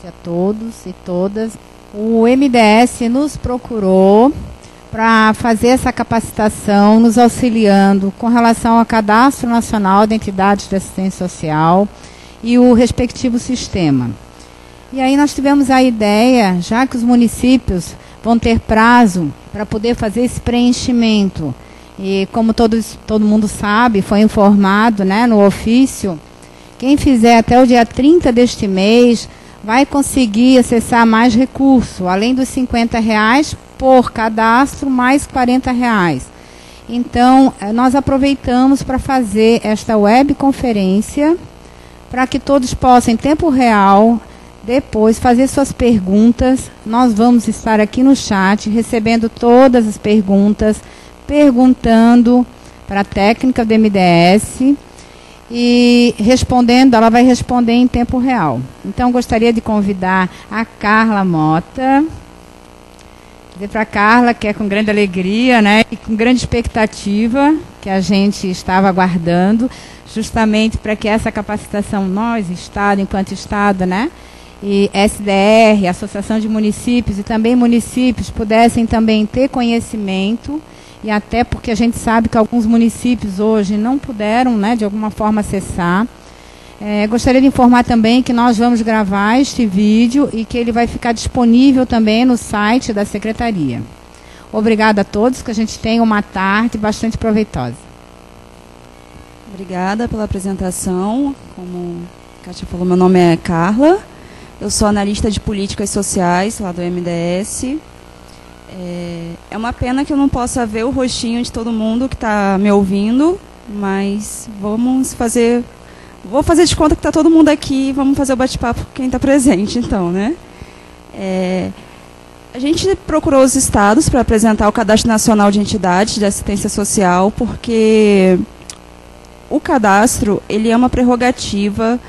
a todos e todas. O MDS nos procurou para fazer essa capacitação, nos auxiliando com relação ao Cadastro Nacional de Entidades de Assistência Social e o respectivo sistema. E aí nós tivemos a ideia, já que os municípios vão ter prazo para poder fazer esse preenchimento, e como todo mundo sabe, foi informado, né, no ofício, quem fizer até o dia 30 deste mês vai conseguir acessar mais recurso, além dos R$50 por cadastro, mais R$40. Então, nós aproveitamos para fazer esta webconferência, para que todos possam, em tempo real, depois fazer suas perguntas. Nós vamos estar aqui no chat, recebendo todas as perguntas, perguntando para a técnica do MDS, e respondendo, ela vai responder em tempo real. Então, gostaria de convidar a Carla Mota, dizer para a Carla que é com grande alegria, né, e com grande expectativa, que a gente estava aguardando, justamente para que essa capacitação, nós, Estado, enquanto Estado, né, e SDR, Associação de Municípios, e também municípios, pudessem também ter conhecimento, e até porque a gente sabe que alguns municípios hoje não puderam, né, de alguma forma acessar. Gostaria de informar também que nós vamos gravar este vídeo e que ele vai ficar disponível também no site da Secretaria. Obrigada a todos, que a gente tenha uma tarde bastante proveitosa. Obrigada pela apresentação. Como a Kátia falou, meu nome é Carla. Eu sou analista de políticas sociais lá do MDS. É uma pena que eu não possa ver o rostinho de todo mundo que está me ouvindo, mas vou fazer de conta que está todo mundo aqui e vamos fazer o bate-papo com quem está presente, então, né? A gente procurou os estados para apresentar o Cadastro Nacional de Entidades de Assistência Social, porque o cadastro, ele é uma prerrogativa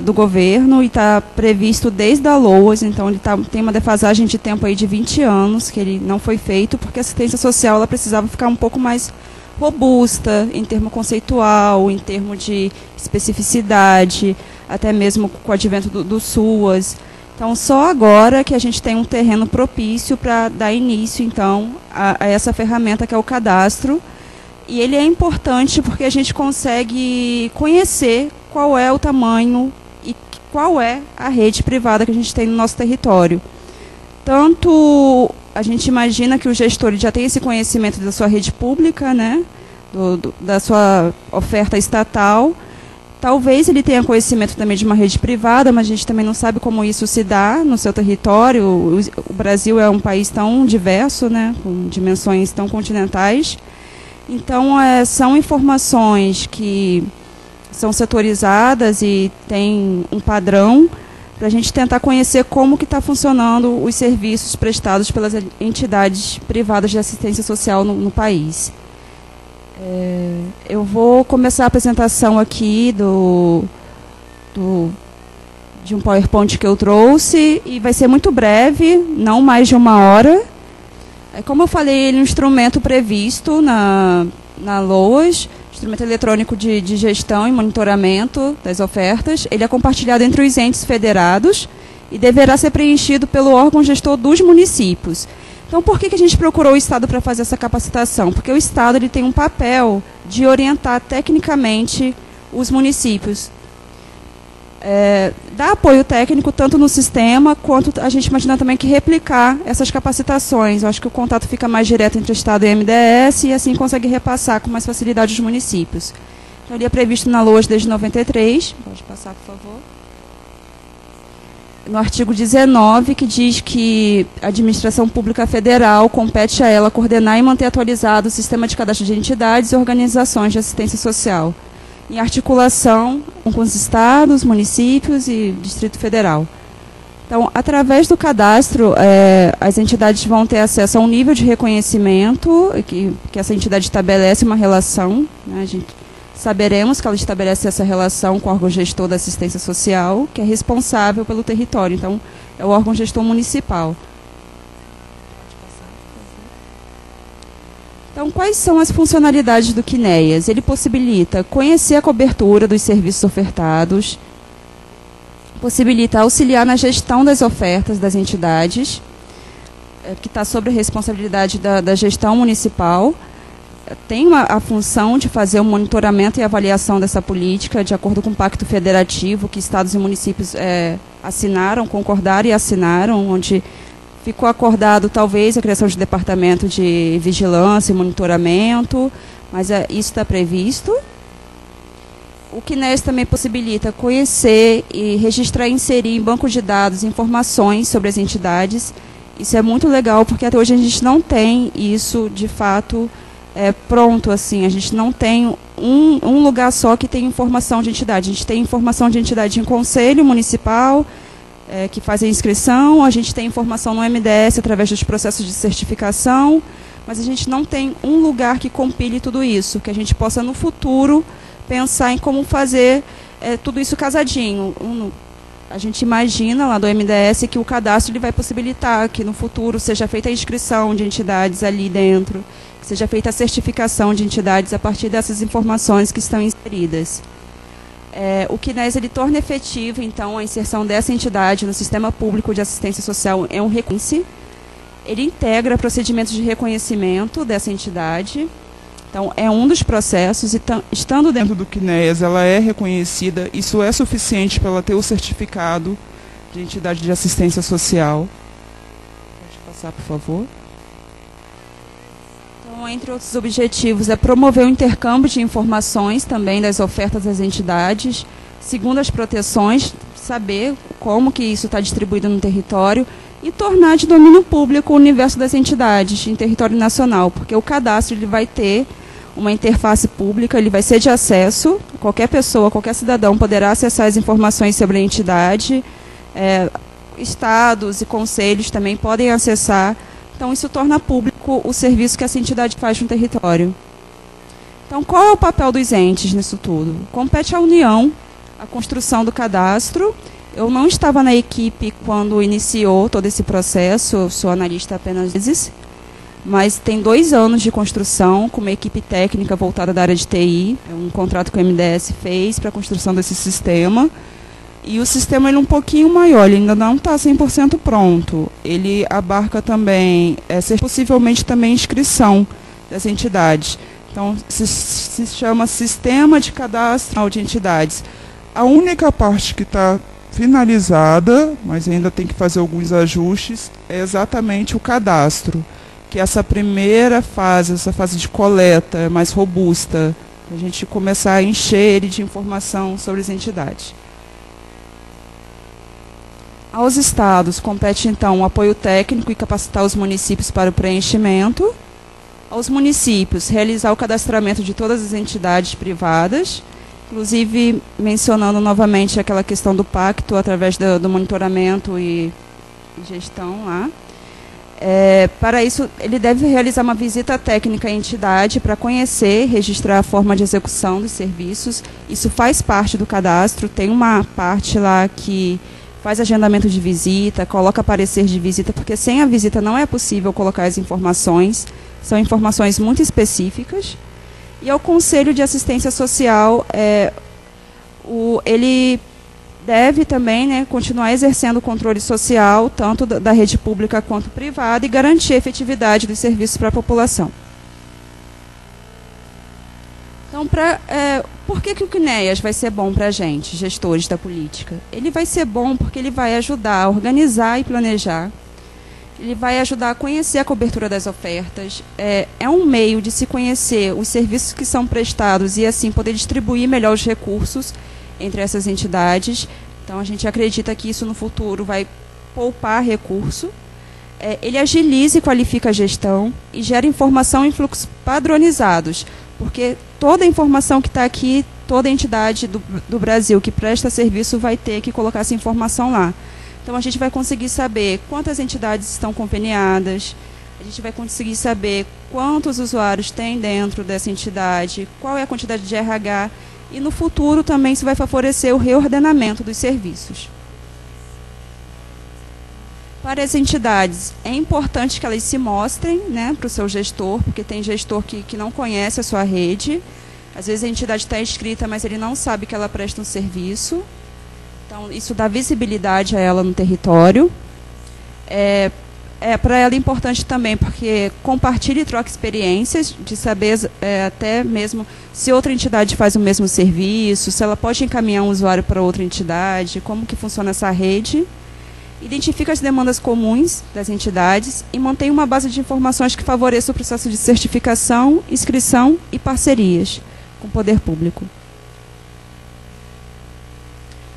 do governo e está previsto desde a LOAS, então ele tem uma defasagem de tempo aí de 20 anos, que ele não foi feito, porque a assistência social ela precisava ficar um pouco mais robusta, em termo conceitual, em termo de especificidade, até mesmo com o advento do SUAS. Então, só agora que a gente tem um terreno propício para dar início, então, a essa ferramenta que é o cadastro. E ele é importante porque a gente consegue conhecer qual é o tamanho e qual é a rede privada que a gente tem no nosso território. Tanto a gente imagina que o gestor já tem esse conhecimento da sua rede pública, né, da sua oferta estatal. Talvez ele tenha conhecimento também de uma rede privada, mas a gente também não sabe como isso se dá no seu território. O Brasil é um país tão diverso, né, com dimensões tão continentais. Então, são informações que são setorizadas e tem um padrão para a gente tentar conhecer como que está funcionando os serviços prestados pelas entidades privadas de assistência social no país. Eu vou começar a apresentação aqui de um PowerPoint que eu trouxe e vai ser muito breve, não mais de 1 hora. Como eu falei, ele é um instrumento previsto na LOAS, instrumento eletrônico de gestão e monitoramento das ofertas. Ele é compartilhado entre os entes federados e deverá ser preenchido pelo órgão gestor dos municípios. Então, por que a gente procurou o Estado para fazer essa capacitação? Porque o Estado ele tem um papel de orientar tecnicamente os municípios. Dar apoio técnico tanto no sistema, quanto a gente imagina também que replicar essas capacitações. Eu acho que o contato fica mais direto entre o Estado e o MDS e assim consegue repassar com mais facilidade os municípios. Então, ele é previsto na LOAS desde 93. Pode passar, por favor. No artigo 19, que diz que a administração pública federal compete a ela coordenar e manter atualizado o sistema de cadastro de entidades e organizações de assistência social, em articulação com os estados, municípios e Distrito Federal. Então, através do cadastro, as entidades vão ter acesso a um nível de reconhecimento, que essa entidade estabelece uma relação, né, saberemos que ela estabelece essa relação com o órgão gestor da assistência social, que é responsável pelo território. Então, é o órgão gestor municipal. Então, quais são as funcionalidades do CNEAS? Ele possibilita conhecer a cobertura dos serviços ofertados, possibilita auxiliar na gestão das ofertas das entidades, que está sob a responsabilidade da gestão municipal. Tem a função de fazer o monitoramento e avaliação dessa política, de acordo com o Pacto Federativo, que estados e municípios assinaram, concordaram e assinaram, onde ficou acordado, talvez, a criação de departamento de vigilância e monitoramento, mas isso está previsto. O CNES também possibilita conhecer e registrar e inserir em banco de dados informações sobre as entidades. Isso é muito legal, porque até hoje a gente não tem isso, de fato, pronto, assim. A gente não tem um lugar só que tem informação de entidade. A gente tem informação de entidade em conselho municipal, que faz a inscrição, a gente tem informação no MDS através dos processos de certificação, mas a gente não tem um lugar que compile tudo isso, que a gente possa, no futuro, pensar em como fazer tudo isso casadinho. A gente imagina, lá do MDS, que o cadastro ele vai possibilitar que, no futuro, seja feita a inscrição de entidades ali dentro, que seja feita a certificação de entidades a partir dessas informações que estão inseridas. O CNES ele torna efetivo, então, a inserção dessa entidade no sistema público de assistência social é um reconhecimento. Ele integra procedimentos de reconhecimento dessa entidade. Então, é um dos processos, e estando dentro do CNES, ela é reconhecida. Isso é suficiente para ela ter o certificado de entidade de assistência social. Pode passar, por favor. Entre outros objetivos, é promover o intercâmbio de informações também das ofertas das entidades, segundo as proteções, saber como que isso está distribuído no território e tornar de domínio público o universo das entidades em território nacional, porque o cadastro ele vai ter uma interface pública, ele vai ser de acesso, qualquer pessoa, qualquer cidadão poderá acessar as informações sobre a entidade, estados e conselhos também podem acessar. Então, isso torna público o serviço que essa entidade faz no território. Então, qual é o papel dos entes nisso tudo? Compete à União a construção do cadastro. Eu não estava na equipe quando iniciou todo esse processo, eu sou analista apenas meses, mas tem 2 anos de construção com uma equipe técnica voltada da área de TI. Um contrato que o MDS fez para a construção desse sistema. E o sistema ele é um pouquinho maior, ele ainda não está 100% pronto. Ele abarca também, possivelmente também inscrição das entidades. Então, se chama Sistema de Cadastro de Entidades. A única parte que está finalizada, mas ainda tem que fazer alguns ajustes, é exatamente o cadastro, que essa primeira fase, essa fase de coleta é mais robusta, para a gente começar a encher ele de informação sobre as entidades. Aos estados compete, então, o apoio técnico e capacitar os municípios para o preenchimento. Aos municípios, realizar o cadastramento de todas as entidades privadas, inclusive mencionando novamente aquela questão do pacto através do monitoramento e gestão lá. Para isso, ele deve realizar uma visita técnica à entidade para conhecer e registrar a forma de execução dos serviços. Isso faz parte do cadastro, tem uma parte lá que faz agendamento de visita, coloca parecer de visita, porque sem a visita não é possível colocar as informações, são informações muito específicas. E ao Conselho de Assistência Social, ele deve também continuar exercendo o controle social, tanto da rede pública quanto privada, e garantir a efetividade dos serviços para a população. Então, por que o CNEAS vai ser bom para a gente, gestores da política? Ele vai ser bom porque ele vai ajudar a organizar e planejar, ele vai ajudar a conhecer a cobertura das ofertas, é um meio de se conhecer os serviços que são prestados e, assim, poder distribuir melhor os recursos entre essas entidades. Então, a gente acredita que isso, no futuro, vai poupar recurso. Ele agiliza e qualifica a gestão e gera informação em fluxos padronizados, porque toda a informação que está aqui, toda entidade do Brasil que presta serviço vai ter que colocar essa informação lá. Então, a gente vai conseguir saber quantas entidades estão conveniadas, a gente vai conseguir saber quantos usuários tem dentro dessa entidade, qual é a quantidade de RH, e no futuro também isso vai favorecer o reordenamento dos serviços. Para as entidades, é importante que elas se mostrem, para o seu gestor, porque tem gestor que não conhece a sua rede. Às vezes a entidade está inscrita, mas ele não sabe que ela presta um serviço. Então, isso dá visibilidade a ela no território. Para ela é importante também, porque compartilha e troca experiências, de saber até mesmo se outra entidade faz o mesmo serviço, se ela pode encaminhar um usuário para outra entidade, como que funciona essa rede. Identifica as demandas comuns das entidades e mantém uma base de informações que favoreça o processo de certificação, inscrição e parcerias com o poder público.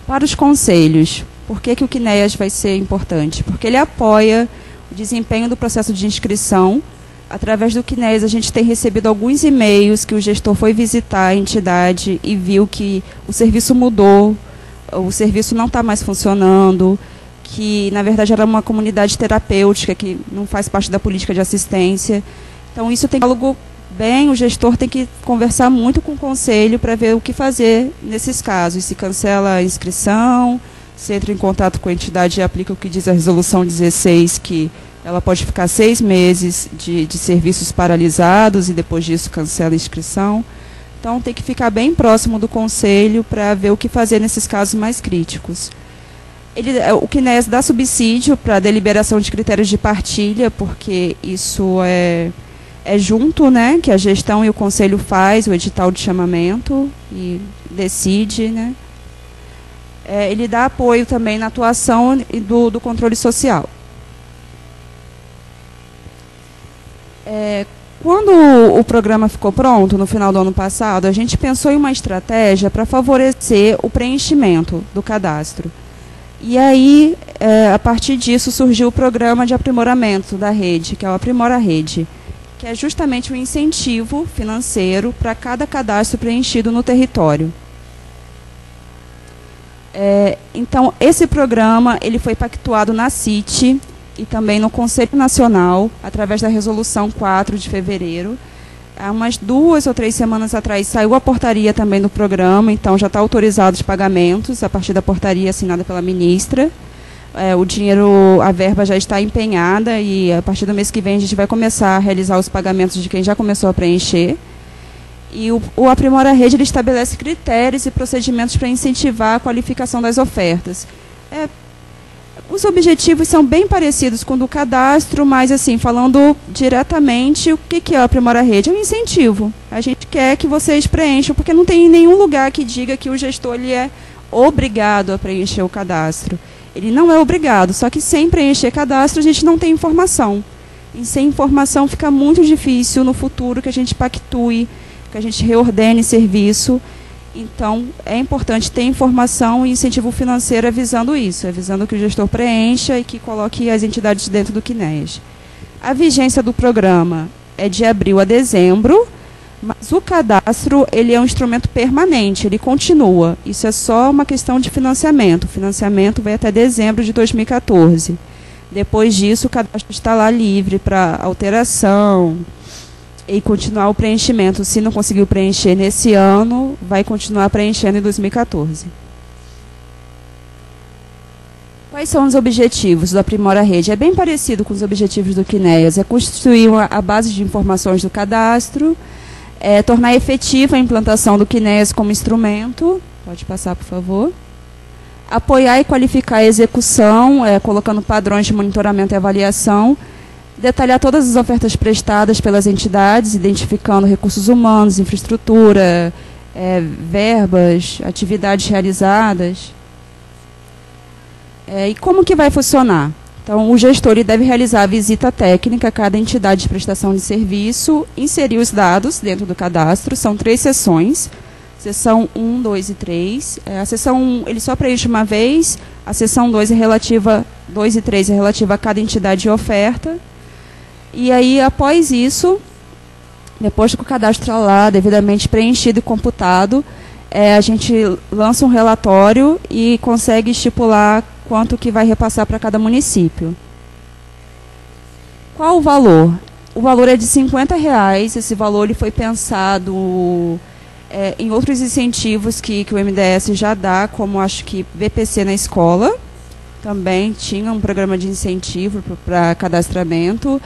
Para os conselhos, por que o CNEAS vai ser importante? Porque ele apoia o desempenho do processo de inscrição. Através do CNEAS, a gente tem recebido alguns e-mails que o gestor foi visitar a entidade e viu que o serviço mudou, o serviço não está mais funcionando, que, na verdade, era uma comunidade terapêutica, que não faz parte da política de assistência. Então, isso tem algo bem, o gestor tem que conversar muito com o conselho para ver o que fazer nesses casos. Se cancela a inscrição, se entra em contato com a entidade e aplica o que diz a resolução 16, que ela pode ficar 6 meses de serviços paralisados e depois disso cancela a inscrição. Então, tem que ficar bem próximo do conselho para ver o que fazer nesses casos mais críticos. O CNEAS dá subsídio para a deliberação de critérios de partilha, porque isso é junto, né, que a gestão e o conselho faz o edital de chamamento e decide, né. Ele dá apoio também na atuação do controle social. Quando o programa ficou pronto, no final do ano passado, a gente pensou em uma estratégia para favorecer o preenchimento do cadastro. E aí, a partir disso, surgiu o programa de aprimoramento da rede, que é o Aprimora Rede, que é justamente um incentivo financeiro para cada cadastro preenchido no território. Então, esse programa ele foi pactuado na CIT e também no Conselho Nacional, através da Resolução 4 de fevereiro. Há umas 2 ou 3 semanas atrás saiu a portaria também do programa, então já está autorizado os pagamentos a partir da portaria assinada pela ministra. O dinheiro, a verba já está empenhada e a partir do mês que vem a gente vai começar a realizar os pagamentos de quem já começou a preencher. E o Aprimora Rede ele estabelece critérios e procedimentos para incentivar a qualificação das ofertas. Os objetivos são bem parecidos com o do cadastro, mas, assim, falando diretamente, o que é o Aprimora Rede? É um incentivo. A gente quer que vocês preencham, porque não tem nenhum lugar que diga que o gestor ele é obrigado a preencher o cadastro. Ele não é obrigado, só que sem preencher cadastro a gente não tem informação. E sem informação fica muito difícil no futuro que a gente pactue, que a gente reordene serviço. Então, é importante ter informação e incentivo financeiro avisando isso, avisando que o gestor preencha e que coloque as entidades dentro do CNEAS. A vigência do programa é de abril a dezembro, mas o cadastro ele é um instrumento permanente, ele continua. Isso é só uma questão de financiamento. O financiamento vai até dezembro de 2014. Depois disso, o cadastro está lá livre para alteração e continuar o preenchimento. Se não conseguiu preencher nesse ano, vai continuar preenchendo em 2014. Quais são os objetivos do Aprimora Rede? É bem parecido com os objetivos do CNEAS. É constituir a base de informações do cadastro, tornar efetiva a implantação do CNEAS como instrumento. Pode passar, por favor. Apoiar e qualificar a execução, colocando padrões de monitoramento e avaliação. Detalhar todas as ofertas prestadas pelas entidades, identificando recursos humanos, infraestrutura, verbas, atividades realizadas. E como que vai funcionar? Então, o gestor ele deve realizar a visita técnica a cada entidade de prestação de serviço, inserir os dados dentro do cadastro. São 3 sessões, sessão 1, 2 e 3. A sessão 1 ele só preenche uma vez, a sessão 2 e 3 é relativa a cada entidade e oferta. E aí, após isso, depois que o cadastro está lá, devidamente preenchido e computado, a gente lança um relatório e consegue estipular quanto que vai repassar para cada município. Qual o valor? O valor é de R$50. Esse valor ele foi pensado em outros incentivos que o MDS já dá, como acho que VPC na escola. Também tinha um programa de incentivo para cadastramento.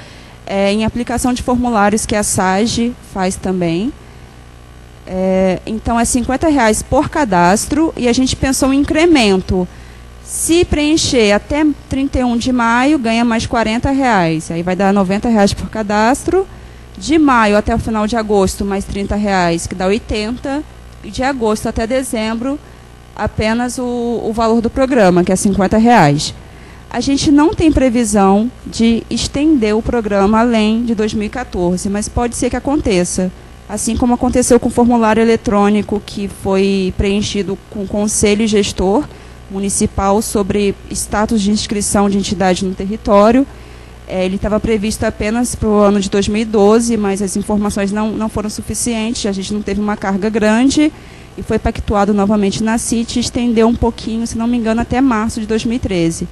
Em aplicação de formulários que a SAGE faz também. Então, é R$50 por cadastro e a gente pensou em incremento. Se preencher até 31 de maio, ganha mais R$40. Aí vai dar R$90 por cadastro. De maio até o final de agosto, mais R$30, que dá 80. E de agosto até dezembro, apenas o valor do programa, que é R$50. A gente não tem previsão de estender o programa além de 2014, mas pode ser que aconteça. Assim como aconteceu com o formulário eletrônico que foi preenchido com o Conselho Gestor Municipal sobre status de inscrição de entidade no território. Ele estava previsto apenas para o ano de 2012, mas as informações não foram suficientes, a gente não teve uma carga grande e foi pactuado novamente na CIT e estendeu um pouquinho, se não me engano, até março de 2013.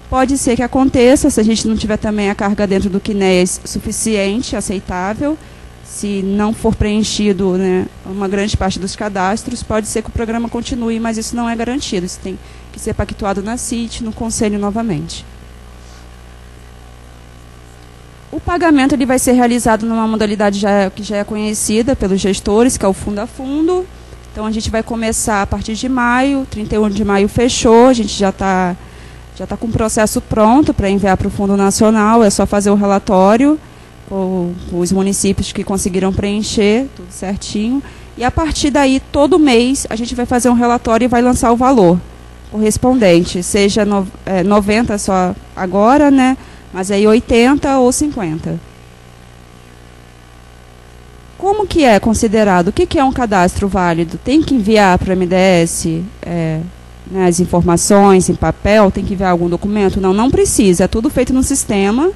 Pode ser que aconteça, se a gente não tiver também a carga dentro do CNEAS suficiente, aceitável, se não for preenchido, né, uma grande parte dos cadastros, pode ser que o programa continue, mas isso não é garantido, isso tem que ser pactuado na CIT, no Conselho novamente. O pagamento ele vai ser realizado numa modalidade que já é conhecida pelos gestores, que é o fundo a fundo. Então, a gente vai começar a partir de maio, 31 de maio fechou, a gente já está com o processo pronto para enviar para o Fundo Nacional, é só fazer o relatório com os municípios que conseguiram preencher, tudo certinho. E a partir daí, todo mês, a gente vai fazer um relatório e vai lançar o valor correspondente, seja 90 só agora, né? Mas aí 80 ou 50. Como que é considerado? O que é um cadastro válido? Tem que enviar para o MDS né, as informações em papel? Tem que enviar algum documento? Não, não precisa. É tudo feito no sistema.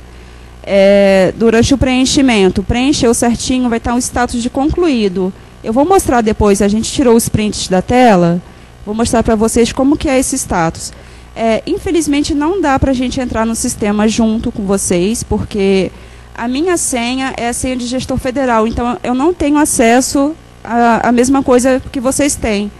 Durante o preenchimento, preencheu certinho, vai estar um status de concluído. Eu vou mostrar depois, a gente tirou os prints da tela, vou mostrar para vocês como que é esse status. Infelizmente, não dá para a gente entrar no sistema junto com vocês, porque a minha senha é a senha de gestor federal, então eu não tenho acesso à mesma coisa que vocês têm.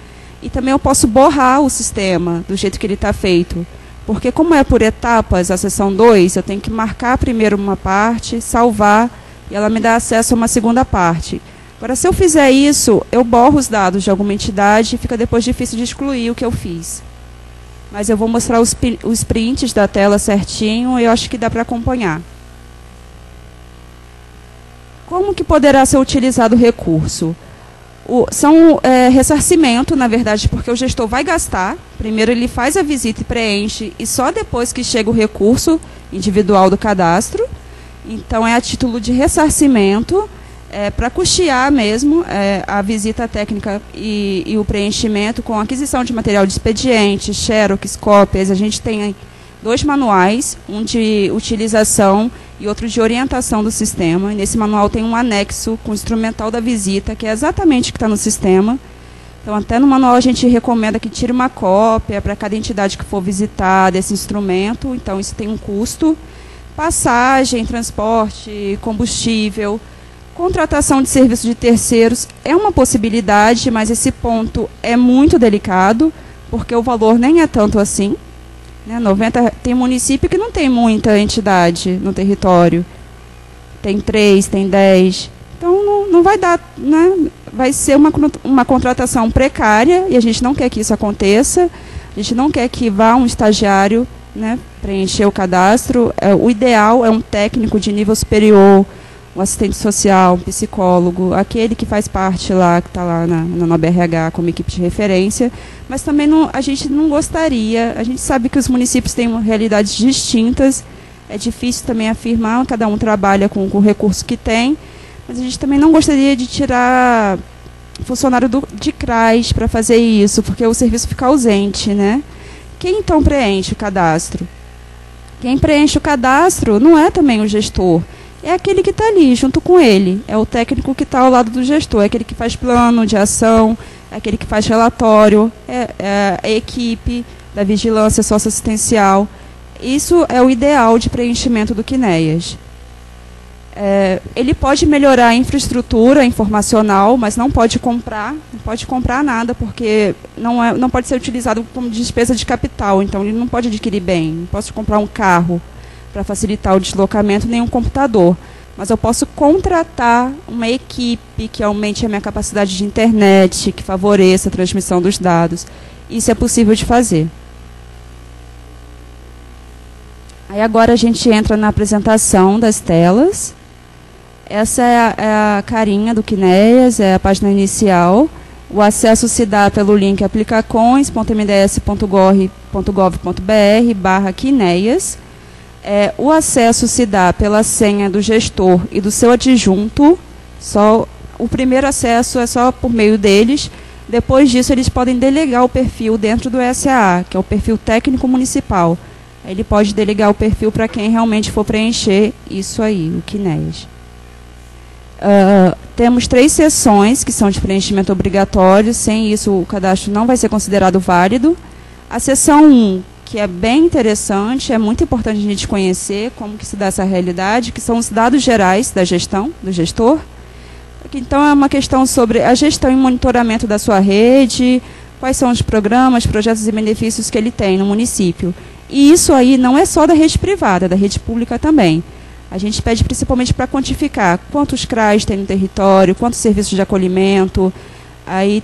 E também eu posso borrar o sistema do jeito que ele está feito, porque como é por etapas a seção 2, eu tenho que marcar primeiro uma parte, salvar, e ela me dá acesso a uma segunda parte. Agora, se eu fizer isso, eu borro os dados de alguma entidade e fica depois difícil de excluir o que eu fiz. Mas eu vou mostrar os prints da tela certinho e eu acho que dá para acompanhar. Como que poderá ser utilizado o recurso? São ressarcimento, na verdade, porque o gestor vai gastar. Primeiro ele faz a visita e preenche, e só depois que chega o recurso individual do cadastro. Então, é a título de ressarcimento, para custear mesmo a visita técnica e o preenchimento com aquisição de material de expediente, xerox, cópias. A gente tem 2 manuais, um de utilização e outro de orientação do sistema. Nesse manual tem um anexo com o instrumental da visita, que é exatamente o que está no sistema. Então, até no manual a gente recomenda que tire uma cópia para cada entidade que for visitar desse instrumento. Então, isso tem um custo. Passagem, transporte, combustível, contratação de serviços de terceiros é uma possibilidade, mas esse ponto é muito delicado, porque o valor nem é tanto assim. Né? Tem município que não tem muita entidade no território. Tem 3, tem 10. Então, não vai dar, né? Vai ser uma contratação precária, e a gente não quer que isso aconteça. A gente não quer que vá um estagiário, né, preencher o cadastro. O ideal é um técnico de nível superior, um assistente social, um psicólogo, aquele que faz parte lá, que está lá na BRH como equipe de referência, mas também a gente não gostaria, a gente sabe que os municípios têm realidades distintas, é difícil também afirmar, cada um trabalha com o recurso que tem, mas a gente também não gostaria de tirar funcionário de CRAS para fazer isso, porque o serviço fica ausente, né? Quem então preenche o cadastro? Quem preenche o cadastro não é também o gestor, é aquele que está ali, junto com ele. É o técnico que está ao lado do gestor, é aquele que faz plano de ação, é aquele que faz relatório, é a equipe da vigilância socioassistencial. Isso é o ideal de preenchimento do CNEAS. Ele pode melhorar a infraestrutura informacional, mas não pode comprar nada, porque não pode ser utilizado como despesa de capital. Então, ele não pode adquirir bem, não pode comprar um carro para facilitar o deslocamento, nem um computador. mas eu posso contratar uma equipe que aumente a minha capacidade de internet, que favoreça a transmissão dos dados. Isso é possível de fazer. Aí agora a gente entra na apresentação das telas. Essa é a carinha do Quinéias, é a página inicial. O acesso se dá pelo link aplicacões.mds.gov.br/Quinéias. O acesso se dá pela senha do gestor e do seu adjunto. O primeiro acesso é só por meio deles. Depois disso, eles podem delegar o perfil dentro do SAA, que é o perfil técnico municipal. Ele pode delegar o perfil para quem realmente for preencher isso aí, o Quinéias. Temos 3 sessões que são de preenchimento obrigatório. Sem isso, o cadastro não vai ser considerado válido. A sessão 1, que é bem interessante, é muito importante a gente conhecer como que se dá essa realidade, que são os dados gerais da gestão, do gestor. Então, é uma questão sobre a gestão e monitoramento da sua rede, quais são os programas, projetos e benefícios que ele tem no município. E isso aí não é só da rede privada, é da rede pública também. A gente pede principalmente para quantificar quantos CRAs tem no território, quantos serviços de acolhimento. Aí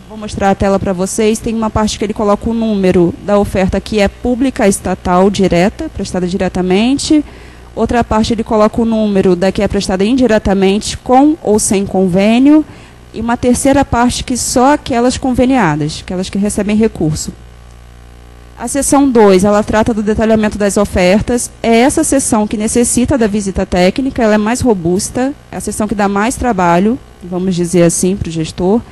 vou mostrar a tela para vocês, tem uma parte que ele coloca o número da oferta que é pública estatal direta, prestada diretamente. Outra parte ele coloca o número da que é prestada indiretamente, com ou sem convênio. E uma terceira parte que só aquelas conveniadas, aquelas que recebem recurso. A seção 2, ela trata do detalhamento das ofertas. É essa seção que necessita da visita técnica, ela é mais robusta, é a seção que dá mais trabalho, vamos dizer assim, para o gestor.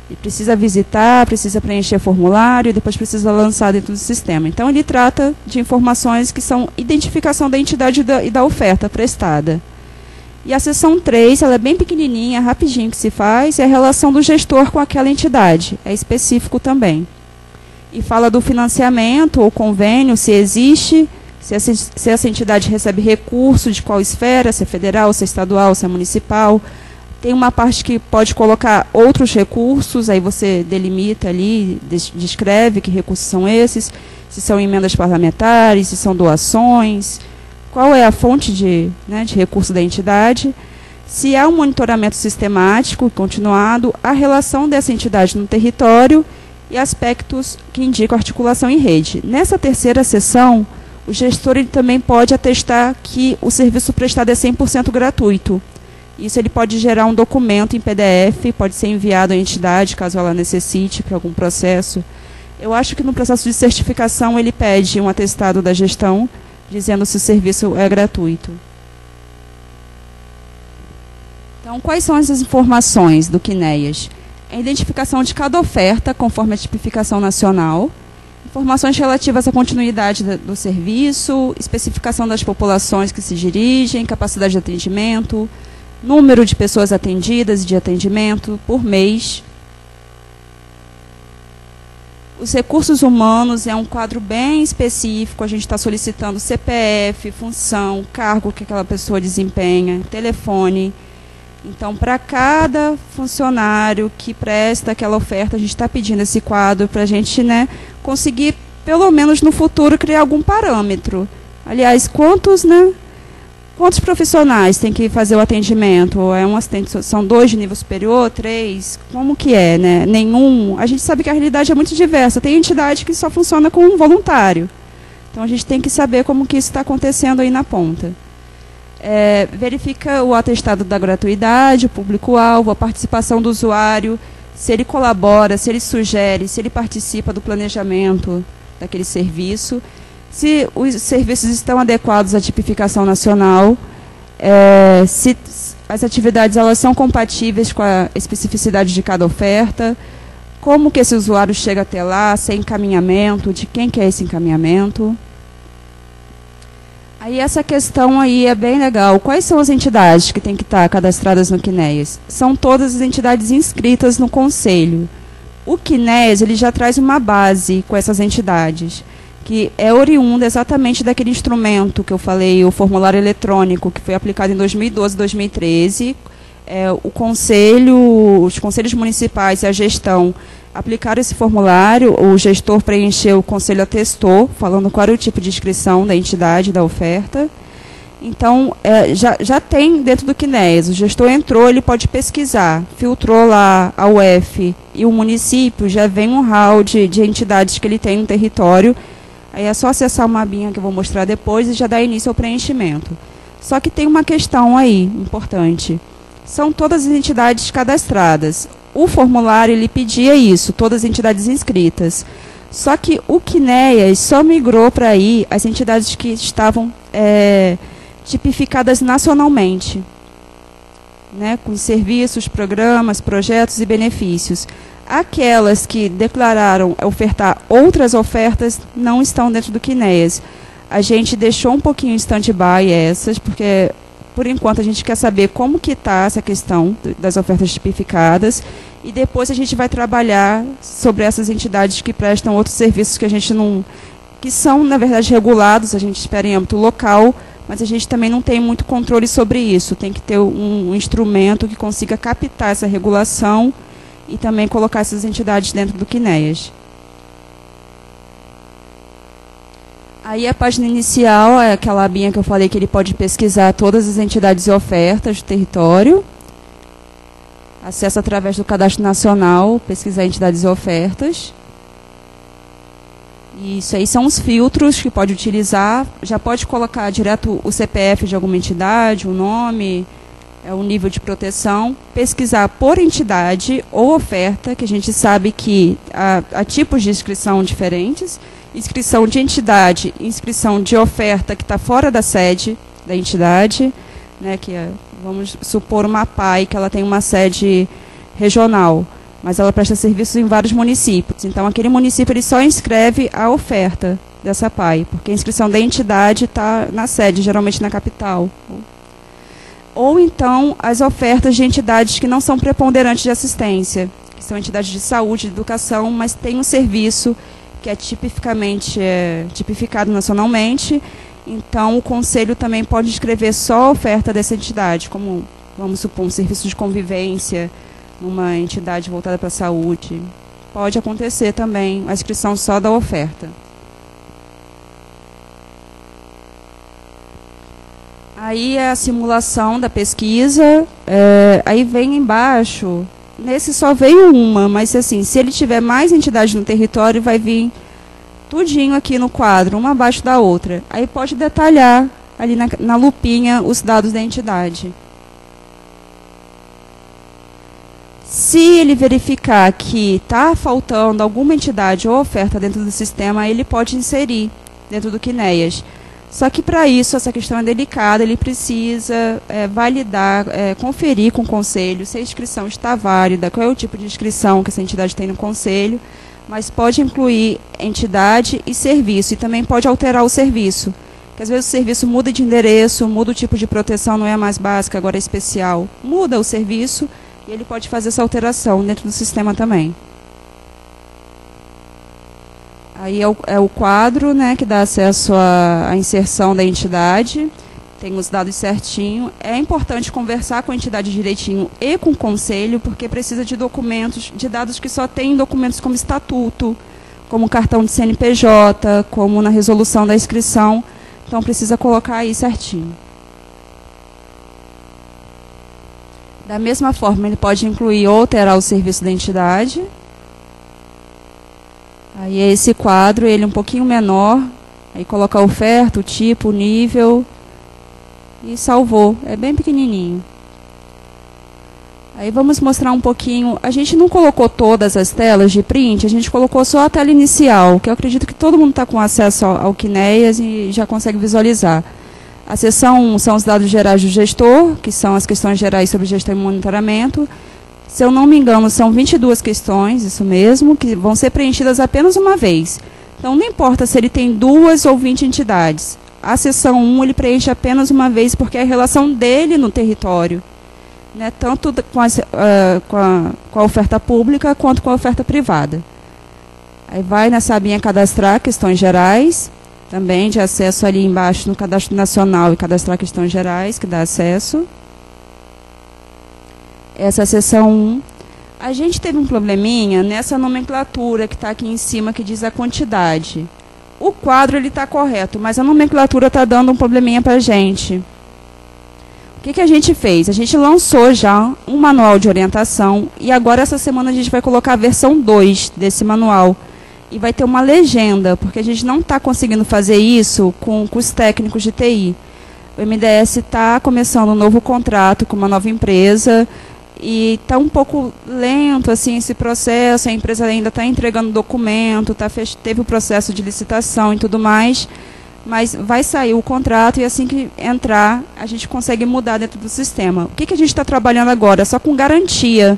Ele precisa visitar, precisa preencher formulário, e depois precisa lançar dentro do sistema. Então, ele trata de informações que são identificação da entidade e da oferta prestada. E a seção 3, ela é bem pequenininha, rapidinho que se faz, é a relação do gestor com aquela entidade, é específico também. E fala do financiamento ou convênio, se existe, se essa entidade recebe recurso, de qual esfera, se é federal, se é estadual, se é municipal. Tem uma parte que pode colocar outros recursos, aí você delimita ali, descreve que recursos são esses, se são emendas parlamentares, se são doações, qual é a fonte de recurso da entidade, se há um monitoramento sistemático, continuado, a relação dessa entidade no território, e aspectos que indicam articulação em rede. Nessa terceira seção, o gestor ele também pode atestar que o serviço prestado é 100% gratuito. Isso ele pode gerar um documento em PDF, pode ser enviado à entidade, caso ela necessite, para algum processo. Eu acho que no processo de certificação ele pede um atestado da gestão, dizendo se o serviço é gratuito. Então, quais são essas informações do Quinéias? A identificação de cada oferta, conforme a tipificação nacional, informações relativas à continuidade do serviço, especificação das populações que se dirigem, capacidade de atendimento, número de pessoas atendidas e de atendimento por mês. Os recursos humanos é um quadro bem específico, a gente está solicitando CPF, função, cargo que aquela pessoa desempenha, telefone. Então, para cada funcionário que presta aquela oferta, a gente está pedindo esse quadro para a gente conseguir, pelo menos no futuro, criar algum parâmetro. Aliás, quantos profissionais têm que fazer o atendimento? É um assistente, são 2 de nível superior, 3? Como que é? Nenhum? A gente sabe que a realidade é muito diversa. Tem entidade que só funciona com um voluntário. Então, a gente tem que saber como que isso está acontecendo aí na ponta. Verifica o atestado da gratuidade, o público-alvo, a participação do usuário, se ele colabora, se ele sugere, se ele participa do planejamento daquele serviço, se os serviços estão adequados à tipificação nacional, se as atividades elas são compatíveis com a especificidade de cada oferta, como que esse usuário chega até lá, se é encaminhamento, de quem que é esse encaminhamento. Aí essa questão aí é bem legal. Quais são as entidades que têm que estar cadastradas no Quinéias? São todas as entidades inscritas no Conselho. O Quinéias ele já traz uma base com essas entidades, que é oriunda exatamente daquele instrumento que eu falei, o formulário eletrônico, que foi aplicado em 2012 e 2013. Os conselhos municipais e a gestão aplicaram esse formulário, o gestor preencheu, o conselho atestou, falando qual era o tipo de inscrição da entidade, da oferta. Então, já tem dentro do CNEAS, o gestor entrou, ele pode pesquisar, filtrou lá a UF e o município, já vem um hall de entidades que ele tem no território, aí é só acessar uma abinha que eu vou mostrar depois e já dá início ao preenchimento. Só que tem uma questão aí, importante, são todas as entidades cadastradas. O formulário, ele pedia isso, todas as entidades inscritas. Só que o CNEAS só migrou para aí as entidades que estavam tipificadas nacionalmente, né, com serviços, programas, projetos e benefícios. Aquelas que declararam ofertar outras ofertas não estão dentro do CNEAS. A gente deixou um pouquinho em stand-by essas, porque, por enquanto, a gente quer saber como que está essa questão das ofertas tipificadas, e depois a gente vai trabalhar sobre essas entidades que prestam outros serviços que a gente não... que são, na verdade, regulados, a gente espera em âmbito local, mas a gente também não tem muito controle sobre isso. Tem que ter um instrumento que consiga captar essa regulação e também colocar essas entidades dentro do CNEAS. Aí a página inicial é aquela abinha que eu falei que ele pode pesquisar todas as entidades e ofertas do território. Acesso através do Cadastro Nacional, pesquisar entidades e ofertas. Isso aí são os filtros que pode utilizar. Já pode colocar direto o CPF de alguma entidade, o nome, o nível de proteção. Pesquisar por entidade ou oferta, que a gente sabe que há tipos de inscrição diferentes. Inscrição de entidade, inscrição de oferta que está fora da sede da entidade, né, que vamos supor uma PAI, que ela tem uma sede regional, mas ela presta serviços em vários municípios. Então, aquele município ele só inscreve a oferta dessa PAI, porque a inscrição da entidade está na sede, geralmente na capital. Ou então, as ofertas de entidades que não são preponderantes de assistência, que são entidades de saúde, de educação, mas têm um serviço que é tipificado nacionalmente. Então, o Conselho também pode inscrever só a oferta dessa entidade, como, vamos supor, um serviço de convivência, numa entidade voltada para a saúde. Pode acontecer também a inscrição só da oferta. Aí é a simulação da pesquisa, aí vem embaixo, nesse só veio uma, mas assim, se ele tiver mais entidades no território, vai vir tudinho aqui no quadro, uma abaixo da outra. Aí pode detalhar ali na lupinha os dados da entidade. Se ele verificar que está faltando alguma entidade ou oferta dentro do sistema, ele pode inserir dentro do CNEAS. Só que para isso, essa questão é delicada, ele precisa validar, conferir com o Conselho se a inscrição está válida, qual é o tipo de inscrição que essa entidade tem no Conselho, mas pode incluir entidade e serviço, e também pode alterar o serviço, porque às vezes o serviço muda de endereço, muda o tipo de proteção, não é mais básica, agora é especial, muda o serviço, e ele pode fazer essa alteração dentro do sistema também. Aí é o quadro, né, que dá acesso à inserção da entidade, tem os dados certinho. É importante conversar com a entidade direitinho e com o Conselho, porque precisa de documentos, de dados que só tem documentos como estatuto, como cartão de CNPJ, como na resolução da inscrição. Então, precisa colocar aí certinho. Da mesma forma, ele pode incluir ou alterar o serviço da entidade. Aí é esse quadro, ele um pouquinho menor, aí coloca a oferta, o tipo, o nível, e salvou, é bem pequenininho. Aí vamos mostrar um pouquinho, a gente não colocou todas as telas de print, a gente colocou só a tela inicial, que eu acredito que todo mundo está com acesso ao CNEAS e já consegue visualizar. A seção 1 são os dados gerais do gestor, que são as questões gerais sobre gestão e monitoramento. Se eu não me engano, são 22 questões, isso mesmo, que vão ser preenchidas apenas uma vez. Então, não importa se ele tem 2 ou 20 entidades. A seção 1 ele preenche apenas uma vez, porque é a relação dele no território, né, tanto com a oferta pública quanto com a oferta privada. Aí vai nessa abinha cadastrar questões gerais, também de acesso ali embaixo no Cadastro Nacional e cadastrar questões gerais, que dá acesso. Essa seção 1. A gente teve um probleminha nessa nomenclatura que está aqui em cima, que diz a quantidade. o quadro está correto, mas a nomenclatura está dando um probleminha para a gente. O que a gente fez? A gente lançou já um manual de orientação e agora essa semana a gente vai colocar a versão 2 desse manual. E vai ter uma legenda, porque a gente não está conseguindo fazer isso com os técnicos de TI. O MDS está começando um novo contrato com uma nova empresa e está um pouco lento assim, esse processo, a empresa ainda está entregando documento, teve o processo de licitação e tudo mais, mas vai sair o contrato e assim que entrar, a gente consegue mudar dentro do sistema. O que a gente está trabalhando agora? Só com garantia.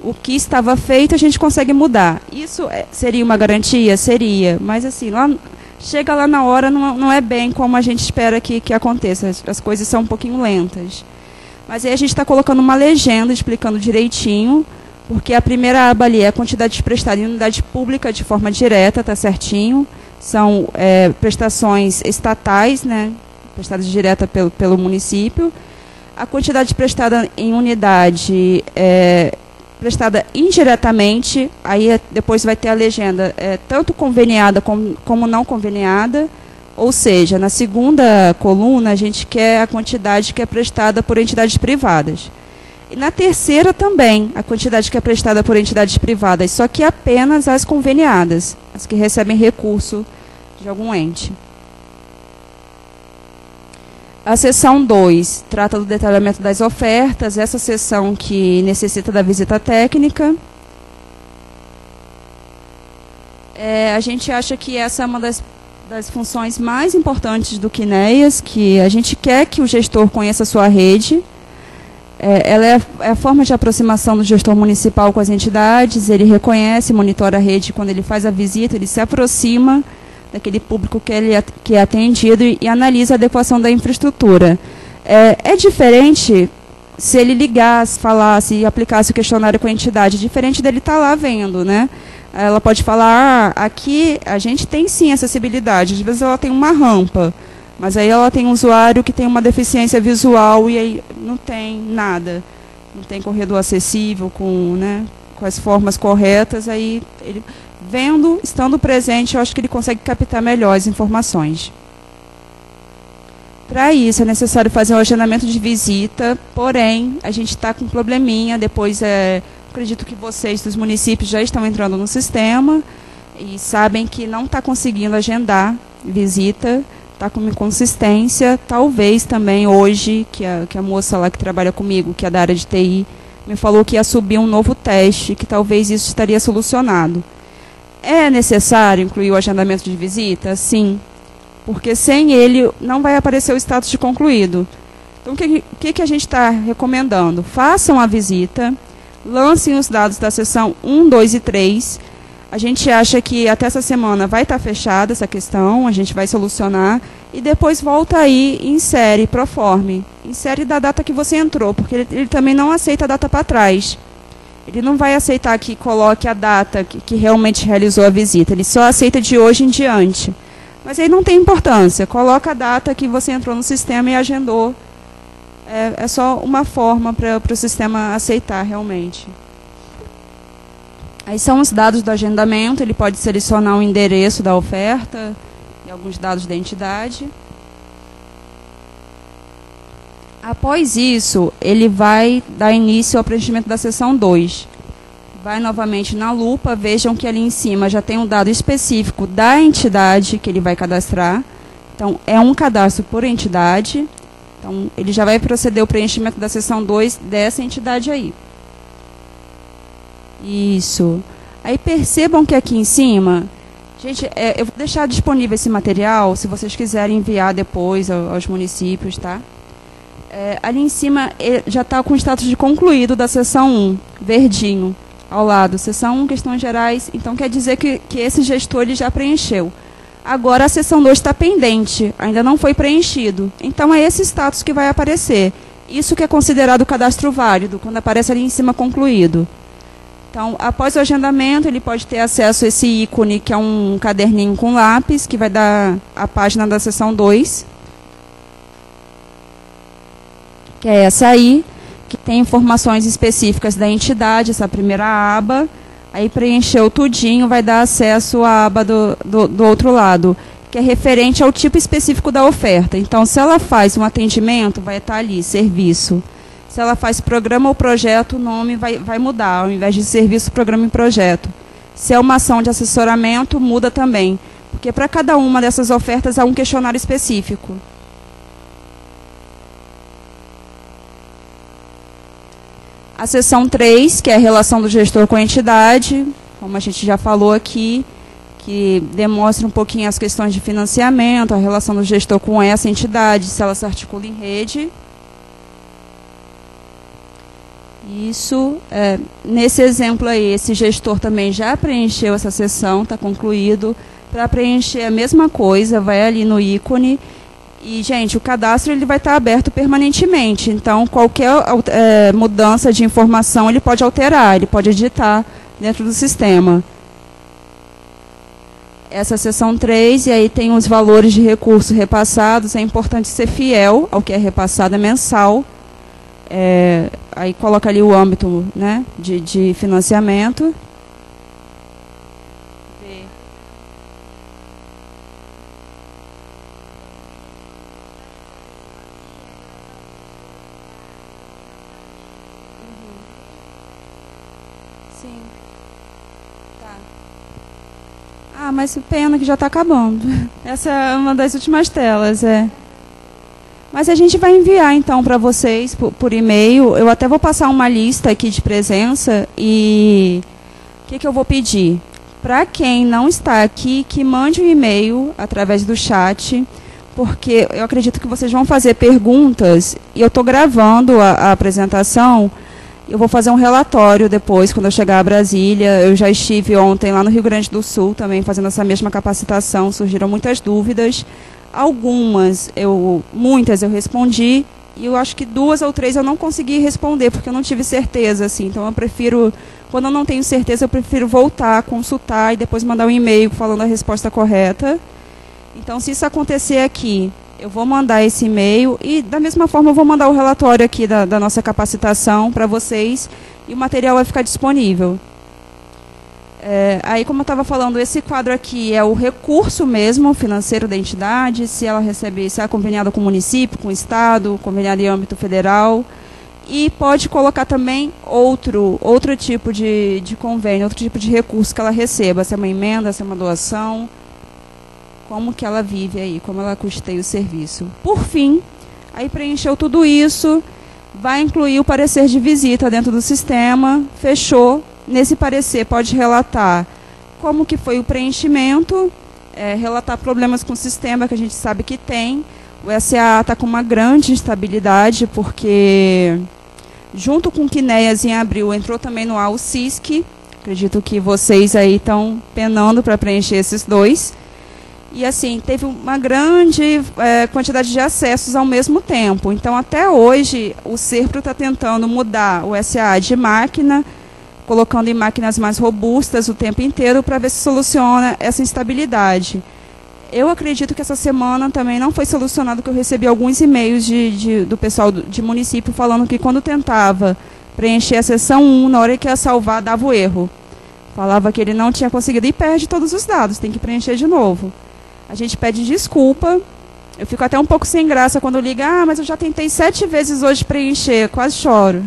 O que estava feito, a gente consegue mudar. Isso seria uma garantia? Seria. Mas, assim, chega lá na hora, não é bem como a gente espera que aconteça. As coisas são um pouquinho lentas. Mas aí a gente está colocando uma legenda explicando direitinho, porque a primeira aba ali é a quantidade prestada em unidade pública de forma direta, está certinho. São prestações estatais, né, prestadas direta pelo município. A quantidade prestada em unidade prestada indiretamente, aí depois vai ter a legenda tanto conveniada como não conveniada, ou seja, na segunda coluna a gente quer a quantidade que é prestada por entidades privadas. E na terceira também, a quantidade que é prestada por entidades privadas, só que apenas as conveniadas, as que recebem recurso de algum ente. A seção 2 trata do detalhamento das ofertas, essa seção que necessita da visita técnica. A gente acha que essa é uma das funções mais importantes do CNEAS, que a gente quer que o gestor conheça a sua rede. Ela é a forma de aproximação do gestor municipal com as entidades, ele reconhece, monitora a rede quando ele faz a visita, ele se aproxima daquele público que é atendido e analisa a adequação da infraestrutura. É diferente se ele ligasse, falasse e aplicasse o questionário com a entidade, diferente dele estar lá vendo, né? Ela pode falar, aqui a gente tem sim acessibilidade, às vezes ela tem uma rampa, mas aí ela tem um usuário que tem uma deficiência visual e aí não tem nada, não tem corredor acessível com as formas corretas, aí ele vendo, estando presente, eu acho que ele consegue captar melhor as informações. Para isso, é necessário fazer um agendamento de visita, porém, a gente está com um probleminha, depois, acredito que vocês dos municípios já estão entrando no sistema e sabem que não está conseguindo agendar visita, está com inconsistência, talvez também hoje, que a moça lá que trabalha comigo, que é da área de TI, me falou que ia subir um novo teste, que talvez isso estaria solucionado. É necessário incluir o agendamento de visita? Sim, porque sem ele não vai aparecer o status de concluído. Então, o que a gente está recomendando? Façam a visita, lancem os dados da seção 1, 2 e 3. A gente acha que até essa semana vai estar fechada essa questão, a gente vai solucionar, e depois volta aí e insere, proforme. Insere da data que você entrou, porque ele também não aceita a data para trás. Ele não vai aceitar que coloque a data que realmente realizou a visita, ele só aceita de hoje em diante. Mas aí não tem importância, coloca a data que você entrou no sistema e agendou. É só uma forma para o sistema aceitar realmente. Aí são os dados do agendamento, ele pode selecionar o endereço da oferta e alguns dados da entidade. Após isso, ele vai dar início ao preenchimento da seção 2. Vai novamente na lupa, vejam que ali em cima já tem um dado específico da entidade que ele vai cadastrar. Então, é um cadastro por entidade. Então, ele já vai proceder ao preenchimento da seção 2 dessa entidade aí. Isso. Aí percebam que aqui em cima, gente, eu vou deixar disponível esse material, se vocês quiserem enviar depois aos municípios, tá? Ali em cima já está com o status de concluído da seção 1, verdinho, ao lado. Seção 1, questões gerais, então quer dizer que esse gestor ele já preencheu. Agora a seção 2 está pendente, ainda não foi preenchido. Então é esse status que vai aparecer. Isso que é considerado cadastro válido, quando aparece ali em cima concluído. Então, após o agendamento, ele pode ter acesso a esse ícone, que é um caderninho com lápis, que vai dar a página da seção 2. Que é essa aí, que tem informações específicas da entidade, essa primeira aba. Aí preencheu tudinho, vai dar acesso à aba do outro lado, que é referente ao tipo específico da oferta. Então, se ela faz um atendimento, vai estar ali, serviço. Se ela faz programa ou projeto, o nome vai mudar, ao invés de serviço, programa e projeto. Se é uma ação de assessoramento, muda também, porque para cada uma dessas ofertas há um questionário específico. A seção 3, que é a relação do gestor com a entidade, como a gente já falou aqui, que demonstra um pouquinho as questões de financiamento, a relação do gestor com essa entidade, se ela se articula em rede. Isso, nesse exemplo aí, esse gestor também já preencheu essa seção, está concluído. Para preencher a mesma coisa, vai ali no ícone. E, gente, o cadastro ele vai estar aberto permanentemente. Então, qualquer mudança de informação, ele pode alterar, ele pode editar dentro do sistema. Essa seção 3, e aí tem os valores de recursos repassados. É importante ser fiel ao que é repassado, é mensal. Aí coloca ali o âmbito, né, de financiamento. Sim. Tá. Ah, mas pena que já está acabando. Essa é uma das últimas telas, Mas a gente vai enviar, então, para vocês, por e-mail. Eu até vou passar uma lista aqui de presença e o que eu vou pedir? Para quem não está aqui, que mande um e-mail através do chat, porque eu acredito que vocês vão fazer perguntas e eu estou gravando a apresentação. Eu vou fazer um relatório depois, quando eu chegar a Brasília. Eu já estive ontem lá no Rio Grande do Sul também fazendo essa mesma capacitação. Surgiram muitas dúvidas. Muitas eu respondi, e eu acho que 2 ou 3 eu não consegui responder, porque eu não tive certeza, assim. Então, quando eu não tenho certeza, eu prefiro voltar, consultar e depois mandar um e-mail falando a resposta correta. Então, se isso acontecer aqui, eu vou mandar esse e-mail e, da mesma forma, eu vou mandar o relatório aqui da nossa capacitação para vocês e o material vai ficar disponível. Aí, como eu estava falando, esse quadro aqui é o recurso mesmo financeiro da entidade, se ela recebe, se é conveniada com o município, com o estado, conveniada em âmbito federal, e pode colocar também outro tipo de convênio, outro tipo de recurso que ela receba, se é uma emenda, se é uma doação, como que ela vive aí, como ela custeia o serviço. Por fim, aí preencheu tudo isso, vai incluir o parecer de visita dentro do sistema, fechou. Nesse parecer pode relatar como que foi o preenchimento, relatar problemas com o sistema que a gente sabe que tem. O SAA está com uma grande instabilidade, porque junto com o Quinéias em abril entrou também no ar o CISC. Acredito que vocês aí estão penando para preencher esses 2. E assim, teve uma grande quantidade de acessos ao mesmo tempo. Então, até hoje, o SERPRO está tentando mudar o SAA de máquina, colocando em máquinas mais robustas o tempo inteiro para ver se soluciona essa instabilidade. Eu acredito que essa semana também não foi solucionado, que eu recebi alguns e-mails do pessoal de município falando que quando tentava preencher a seção 1, na hora que ia salvar, dava o erro. Falava que ele não tinha conseguido e perde todos os dados, tem que preencher de novo. A gente pede desculpa. Eu fico até um pouco sem graça quando liga, mas eu já tentei 7 vezes hoje preencher, quase choro.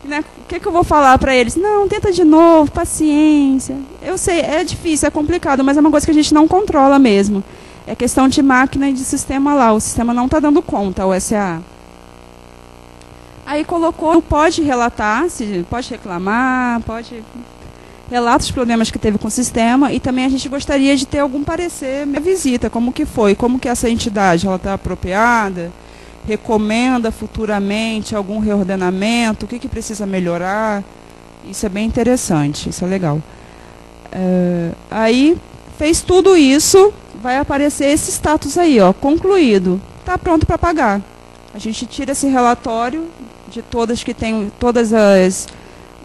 O que eu vou falar para eles? Não, tenta de novo, paciência. Eu sei, é difícil, é complicado, mas é uma coisa que a gente não controla mesmo. É questão de máquina e de sistema lá. O sistema não está dando conta, o SAA. Aí colocou, pode relatar, pode reclamar, relata os problemas que teve com o sistema, e também a gente gostaria de ter algum parecer, minha visita, como que foi, como que essa entidade está apropriada, recomenda futuramente algum reordenamento, o que precisa melhorar. Isso é bem interessante, isso é legal. Aí, fez tudo isso, vai aparecer esse status aí, ó, concluído. Está pronto para pagar. A gente tira esse relatório de todas que tem,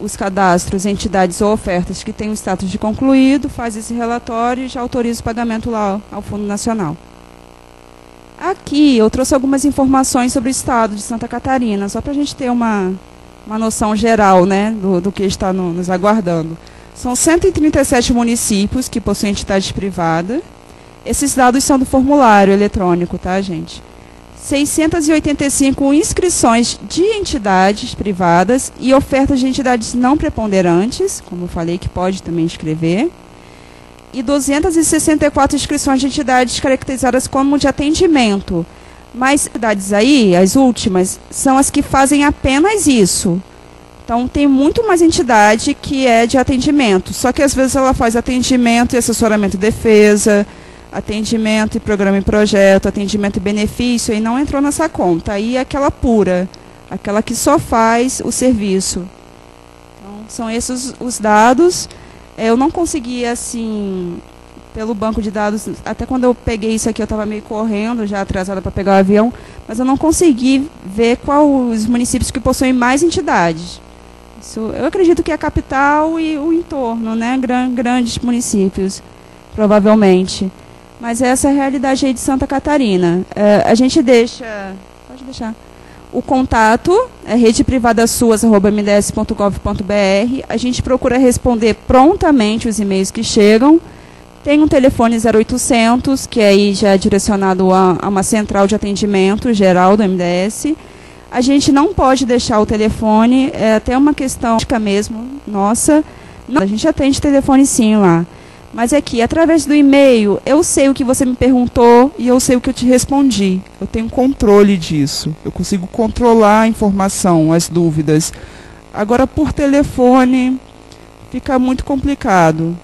os cadastros, entidades ou ofertas que têm o status de concluído, faz esse relatório e já autoriza o pagamento lá ao Fundo Nacional. Aqui eu trouxe algumas informações sobre o estado de Santa Catarina, só para a gente ter uma noção geral, né, do que está nos aguardando. São 137 municípios que possuem entidade privada. Esses dados são do formulário eletrônico, tá, gente? 685 inscrições de entidades privadas e ofertas de entidades não preponderantes, como eu falei, que pode também inscrever. E 264 inscrições de entidades caracterizadas como de atendimento. Mas entidades aí, as últimas, são as que fazem apenas isso. Então, tem muito mais entidade que é de atendimento. Só que, às vezes, ela faz atendimento e assessoramento e defesa, atendimento e programa e projeto, atendimento e benefício, e não entrou nessa conta. Aí é aquela pura, aquela que só faz o serviço. Então, são esses os dados. Eu não consegui, assim, pelo banco de dados, até quando eu peguei isso aqui, eu estava meio correndo, já atrasada para pegar o avião, mas eu não consegui ver quais os municípios que possuem mais entidades. Isso, eu acredito que é a capital e o entorno, né? Grandes municípios, provavelmente. Mas essa é a realidade aí de Santa Catarina. A gente deixa... Pode deixar. O contato é redeprivadasuas@mds.gov.br. A gente procura responder prontamente os e-mails que chegam. Tem um telefone 0800, que aí já é direcionado a uma central de atendimento geral do MDS. A gente não pode deixar o telefone, é até uma questão mesmo, nossa. A gente atende telefone sim lá. Mas é que, através do e-mail, eu sei o que você me perguntou e eu sei o que eu te respondi. Eu tenho controle disso. Eu consigo controlar a informação, as dúvidas. Agora, por telefone, fica muito complicado.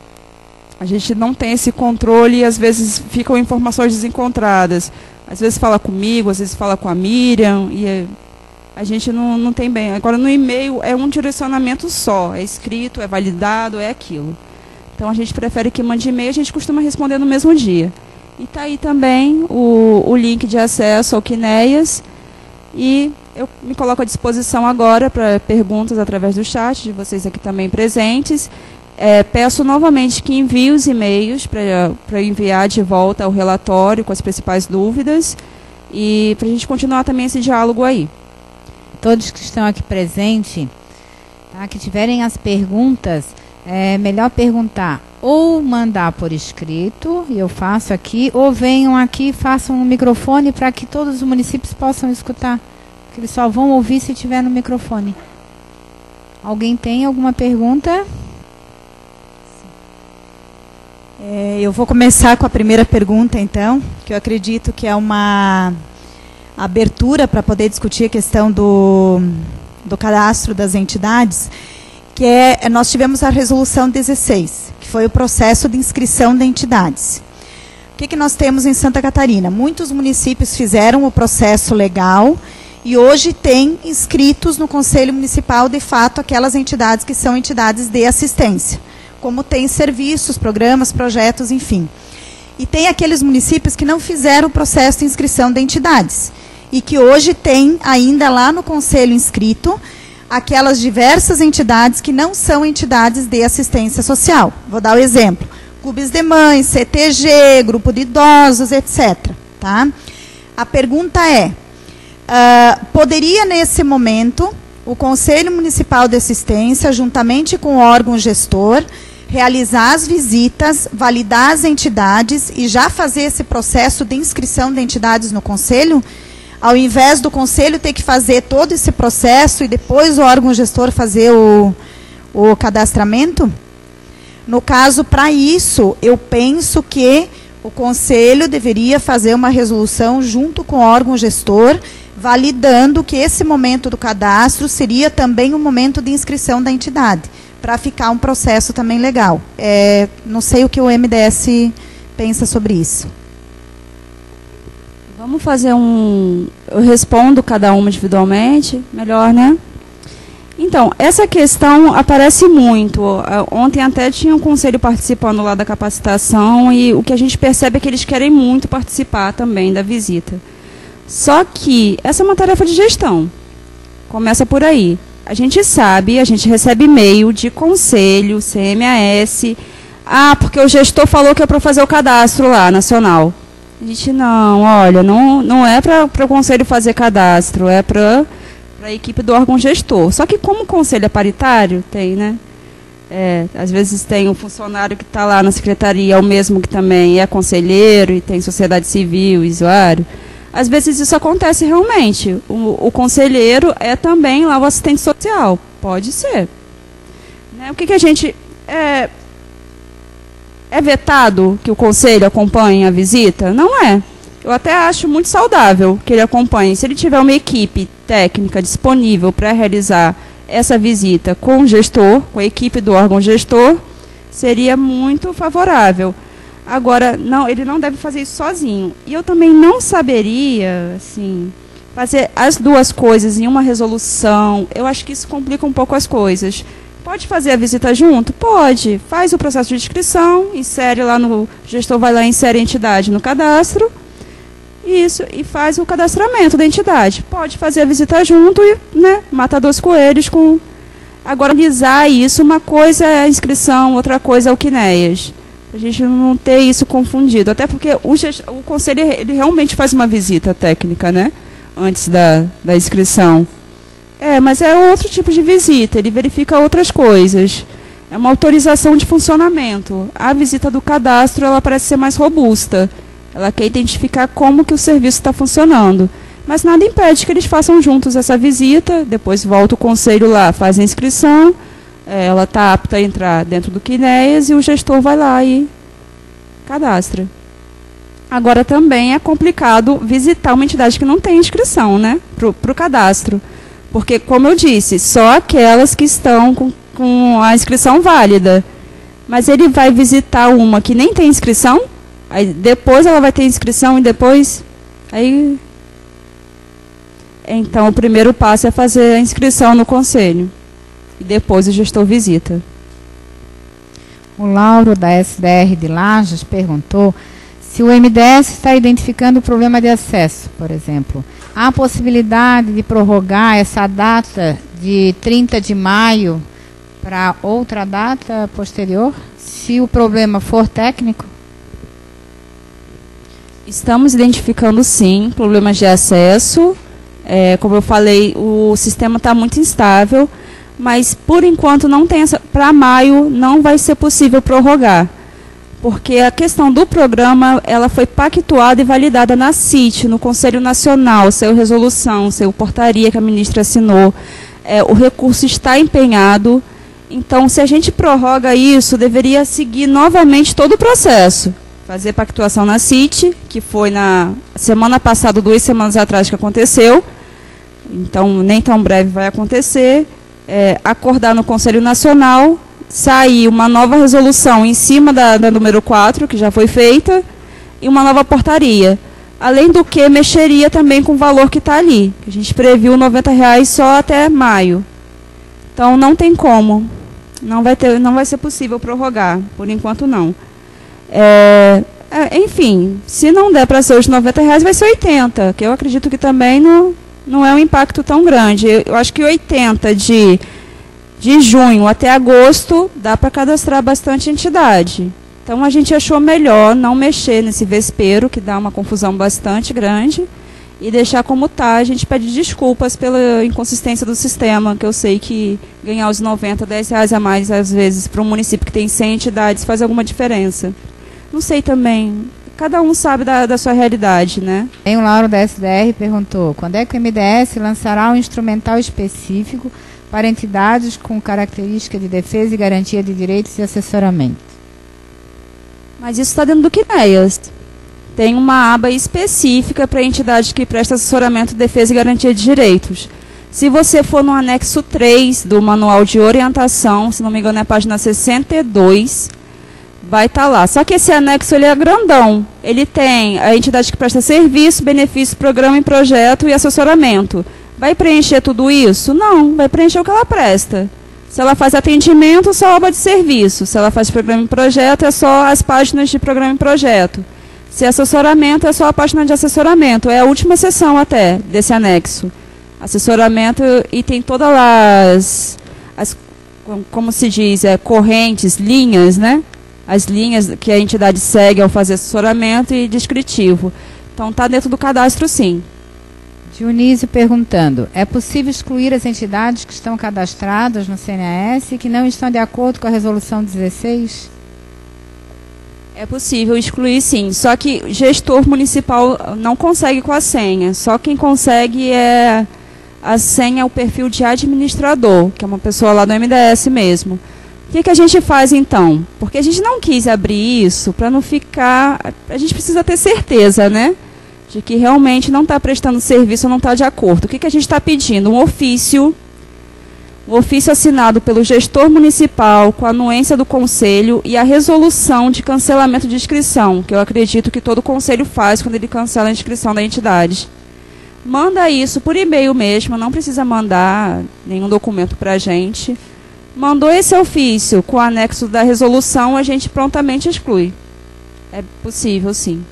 A gente não tem esse controle e, às vezes, ficam informações desencontradas. Às vezes fala comigo, às vezes fala com a Miriam, e a gente não tem bem. Agora, no e-mail, é um direcionamento só. É escrito, é validado, é aquilo. Então, a gente prefere que mande e-mail, a gente costuma responder no mesmo dia. E está aí também o link de acesso ao Quinéias. E eu me coloco à disposição agora para perguntas através do chat, de vocês aqui também presentes. Peço novamente que envie os e-mails para enviar de volta o relatório com as principais dúvidas. E para a gente continuar também esse diálogo aí. Todos que estão aqui presentes, tá, que tiverem as perguntas... É melhor perguntar ou mandar por escrito, e eu faço aqui, ou venham aqui e façam um microfone para que todos os municípios possam escutar. Porque eles só vão ouvir se tiver no microfone. Alguém tem alguma pergunta? Eu vou começar com a primeira pergunta, então, que eu acredito que é uma abertura para poder discutir a questão do cadastro das entidades. Nós tivemos a resolução 16, que foi o processo de inscrição de entidades. O que nós temos em Santa Catarina? Muitos municípios fizeram o processo legal e hoje tem inscritos no Conselho Municipal, de fato, aquelas entidades que são entidades de assistência, como tem serviços, programas, projetos, enfim. E tem aqueles municípios que não fizeram o processo de inscrição de entidades e que hoje tem ainda lá no Conselho inscrito aquelas diversas entidades que não são entidades de assistência social. Vou dar o exemplo. Clubes de mães, CTG, grupo de idosos, etc. Tá? A pergunta é, poderia nesse momento o Conselho Municipal de Assistência, juntamente com o órgão gestor, realizar as visitas, validar as entidades e já fazer esse processo de inscrição de entidades no Conselho? Ao invés do Conselho ter que fazer todo esse processo e depois o órgão gestor fazer o cadastramento? No caso, para isso, eu penso que o Conselho deveria fazer uma resolução junto com o órgão gestor, validando que esse momento do cadastro seria também um momento de inscrição da entidade, para ficar um processo também legal. Não sei o que o MDS pensa sobre isso. Vamos fazer eu respondo cada uma individualmente, melhor, né? Então, essa questão aparece muito. Ontem até tinha um conselho participando lá da capacitação e o que a gente percebe é que eles querem muito participar também da visita. Só que essa é uma tarefa de gestão. Começa por aí. A gente sabe, a gente recebe e-mail de conselho, CMAS, porque o gestor falou que é para fazer o cadastro lá, nacional. A gente, olha, não é para o conselho fazer cadastro, é para a equipe do órgão gestor. Só que como o conselho é paritário, tem, né? Às vezes tem um funcionário que está lá na secretaria, é o mesmo que também é conselheiro e tem sociedade civil, usuário. Às vezes isso acontece realmente. O conselheiro é também lá o assistente social. Pode ser. Né? O que a gente... É vetado que o conselho acompanhe a visita? Não é. Eu até acho muito saudável que ele acompanhe. Se ele tiver uma equipe técnica disponível para realizar essa visita com o gestor, com a equipe do órgão gestor, seria muito favorável. Agora, não, ele não deve fazer isso sozinho. E eu também não saberia, assim, fazer as duas coisas em uma resolução. Eu acho que isso complica um pouco as coisas. Pode fazer a visita junto? Pode. Faz o processo de inscrição, insere lá no... O gestor vai lá e insere a entidade no cadastro. Isso, e faz o cadastramento da entidade. Pode fazer a visita junto e, né, mata dois coelhos com... Agora, analisar isso, uma coisa é a inscrição, outra coisa é o CNEAS. A gente não ter isso confundido. Até porque o conselho, ele realmente faz uma visita técnica, né? Antes da inscrição. Mas é outro tipo de visita, ele verifica outras coisas. É uma autorização de funcionamento. A visita do cadastro, ela parece ser mais robusta. Ela quer identificar como que o serviço está funcionando. Mas nada impede que eles façam juntos essa visita, depois volta o conselho lá, faz a inscrição, ela está apta a entrar dentro do CNEAS e o gestor vai lá e cadastra. Agora também é complicado visitar uma entidade que não tem inscrição, né, para o cadastro. Porque, como eu disse, só aquelas que estão com a inscrição válida. Mas ele vai visitar uma que nem tem inscrição? Aí depois ela vai ter inscrição e depois... Então, o primeiro passo é fazer a inscrição no conselho. E depois o gestor visita. O Lauro, da SDR de Lajes, perguntou se o MDS está identificando o problema de acesso, por exemplo. Há a possibilidade de prorrogar essa data de 30 de maio para outra data posterior, se o problema for técnico? Estamos identificando, sim, problemas de acesso. Como eu falei, o sistema está muito instável, mas, por enquanto, não tem para maio não vai ser possível prorrogar, porque a questão do programa ela foi pactuada e validada na CIT, no Conselho Nacional, saiu resolução, saiu portaria que a ministra assinou, o recurso está empenhado. Então, se a gente prorroga isso, deveria seguir novamente todo o processo. Fazer pactuação na CIT, que foi na semana passada, 2 semanas atrás que aconteceu. Então, nem tão breve vai acontecer. Acordar no Conselho Nacional, sair uma nova resolução em cima da número 4, que já foi feita, e uma nova portaria. Além do que, mexeria também com o valor que está ali. A gente previu R$90 só até maio. Então, não tem como. Não vai ser possível prorrogar. Por enquanto, não. Enfim, se não der para ser os R$90, vai ser 80, que eu acredito que também não é um impacto tão grande. Eu acho que 80 de junho até agosto dá para cadastrar bastante entidade. Então, a gente achou melhor não mexer nesse vespeiro, que dá uma confusão bastante grande, e deixar como está. A gente pede desculpas pela inconsistência do sistema, que eu sei que ganhar os 90, R$10 a mais, às vezes, para um município que tem 100 entidades, faz alguma diferença. Não sei também, cada um sabe da sua realidade, né? Tem o Lauro da SDR perguntou, quando é que o MDS lançará um instrumental específico para entidades com característica de defesa e garantia de direitos e assessoramento? Mas isso está dentro do CNEAS. Tem uma aba específica para entidade que presta assessoramento, defesa e garantia de direitos. Se você for no anexo 3 do Manual de Orientação, se não me engano é a página 62, vai estar lá. Só que esse anexo ele é grandão. Ele tem a entidade que presta serviço, benefício, programa e projeto e assessoramento. Vai preencher tudo isso? Não, vai preencher o que ela presta. Se ela faz atendimento, só a aba de serviço. Se ela faz programa e projeto, é só as páginas de programa e projeto. Se é assessoramento, é só a página de assessoramento. É a última seção até desse anexo. Assessoramento, e tem todas as como se diz, correntes, linhas, né? As linhas que a entidade segue ao fazer assessoramento e descritivo. Então, está dentro do cadastro, sim. Dionísio perguntando, é possível excluir as entidades que estão cadastradas no CNAS e que não estão de acordo com a resolução 16? É possível excluir, sim. Só que gestor municipal não consegue com a senha. Só quem consegue é a senha, o perfil de administrador, que é uma pessoa lá do MDS mesmo. O que a gente faz, então? Porque a gente não quis abrir isso para não ficar... A gente precisa ter certeza, né? De que realmente não está prestando serviço ou não está de acordo. O que a gente está pedindo? Um ofício assinado pelo gestor municipal com a anuência do conselho e a resolução de cancelamento de inscrição, que eu acredito que todo conselho faz quando ele cancela a inscrição da entidade. Manda isso por e-mail mesmo, não precisa mandar nenhum documento para a gente. Mandou esse ofício com o anexo da resolução, a gente prontamente exclui. É possível, sim.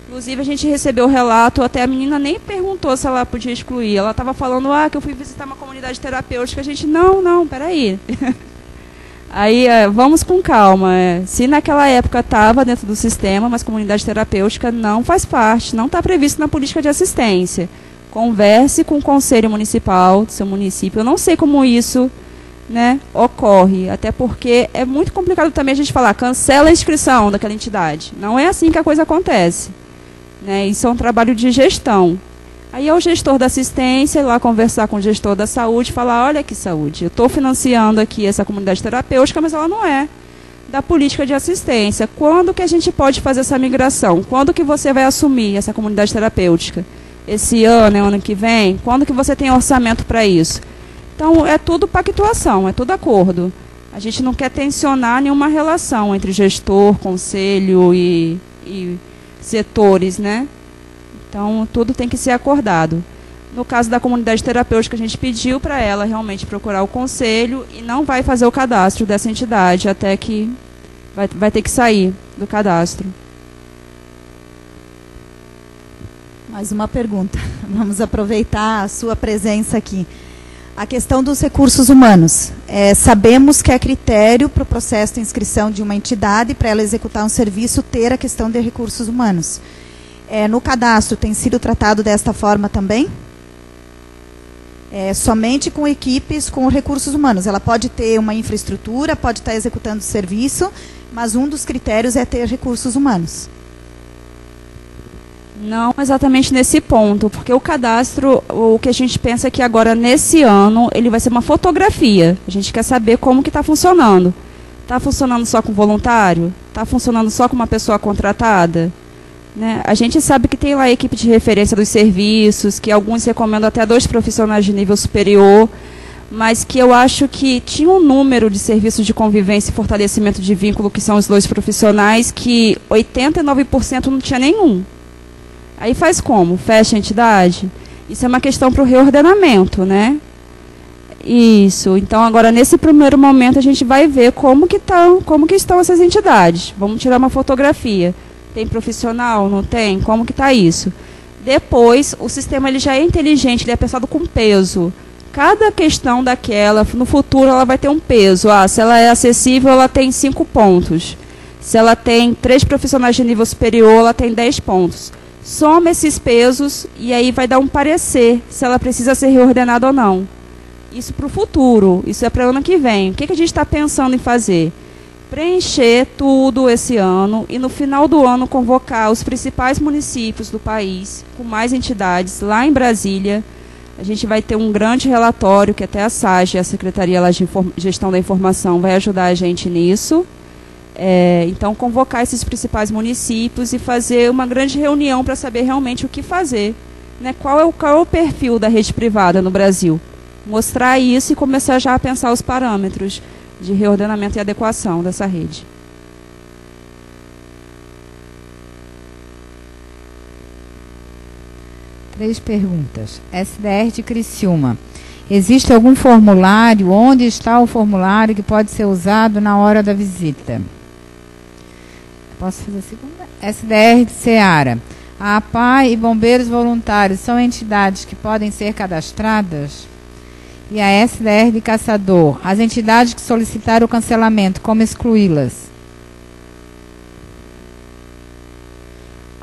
Inclusive, a gente recebeu o relato, até a menina nem perguntou se ela podia excluir. Ela estava falando, que eu fui visitar uma comunidade terapêutica. A gente, não, peraí. Aí, vamos com calma. Se naquela época estava dentro do sistema, mas comunidade terapêutica não faz parte, não está previsto na política de assistência. Converse com o conselho municipal do seu município. Eu não sei como isso, né, ocorre, até porque é muito complicado também a gente falar, cancela a inscrição daquela entidade. Não é assim que a coisa acontece. Né, isso é um trabalho de gestão. Aí é o gestor da assistência ir lá conversar com o gestor da saúde, falar, olha que saúde, eu estou financiando aqui essa comunidade terapêutica, mas ela não é da política de assistência. Quando que a gente pode fazer essa migração? Quando que você vai assumir essa comunidade terapêutica? Esse ano, ano que vem? Quando que você tem orçamento para isso? Então, é tudo pactuação, é tudo acordo. A gente não quer tensionar nenhuma relação entre gestor, conselho e setores, né? Então, tudo tem que ser acordado. No caso da comunidade terapêutica, a gente pediu para ela realmente procurar o conselho e não vai fazer o cadastro dessa entidade, até que vai ter que sair do cadastro. Mais uma pergunta. Vamos aproveitar a sua presença aqui. A questão dos recursos humanos. Sabemos que é critério para o processo de inscrição de uma entidade, para ela executar um serviço, ter a questão de recursos humanos. No cadastro tem sido tratado desta forma também? Somente com equipes com recursos humanos. Ela pode ter uma infraestrutura, pode estar executando serviço, mas um dos critérios é ter recursos humanos. Não exatamente nesse ponto, porque o cadastro, o que a gente pensa é que agora, nesse ano, ele vai ser uma fotografia. A gente quer saber como que está funcionando. Está funcionando só com voluntário? Está funcionando só com uma pessoa contratada? Né? A gente sabe que tem lá a equipe de referência dos serviços, que alguns recomendam até 2 profissionais de nível superior, mas que eu acho que tinha um número de serviços de convivência e fortalecimento de vínculo, que são os 2 profissionais, que 89% não tinha nenhum. Aí faz como? Fecha a entidade? Isso é uma questão para o reordenamento, né? Isso. Então, agora, nesse primeiro momento, a gente vai ver como que estão essas entidades. Vamos tirar uma fotografia. Tem profissional? Não tem? Como que está isso? Depois, o sistema ele já é inteligente, ele é pensado com peso. Cada questão daquela, no futuro, ela vai ter um peso. Se ela é acessível, ela tem 5 pontos. Se ela tem 3 profissionais de nível superior, ela tem 10 pontos. Soma esses pesos e aí vai dar um parecer se ela precisa ser reordenada ou não. Isso para o futuro, isso é para o ano que vem. O que a gente está pensando em fazer? Preencher tudo esse ano e no final do ano convocar os principais municípios do país, com mais entidades, lá em Brasília. A gente vai ter um grande relatório que até a SAGE, a Secretaria de Gestão da Informação, vai ajudar a gente nisso. Então, convocar esses principais municípios e fazer uma grande reunião para saber realmente o que fazer. Né? Qual é o perfil da rede privada no Brasil? Mostrar isso e começar já a pensar os parâmetros de reordenamento e adequação dessa rede. Três perguntas. SDR de Criciúma. Existe algum formulário? Onde está o formulário que pode ser usado na hora da visita? Posso fazer a segunda? SDR de Ceará. A APAI e bombeiros voluntários são entidades que podem ser cadastradas? E a SDR de Caçador. As entidades que solicitaram o cancelamento, como excluí-las?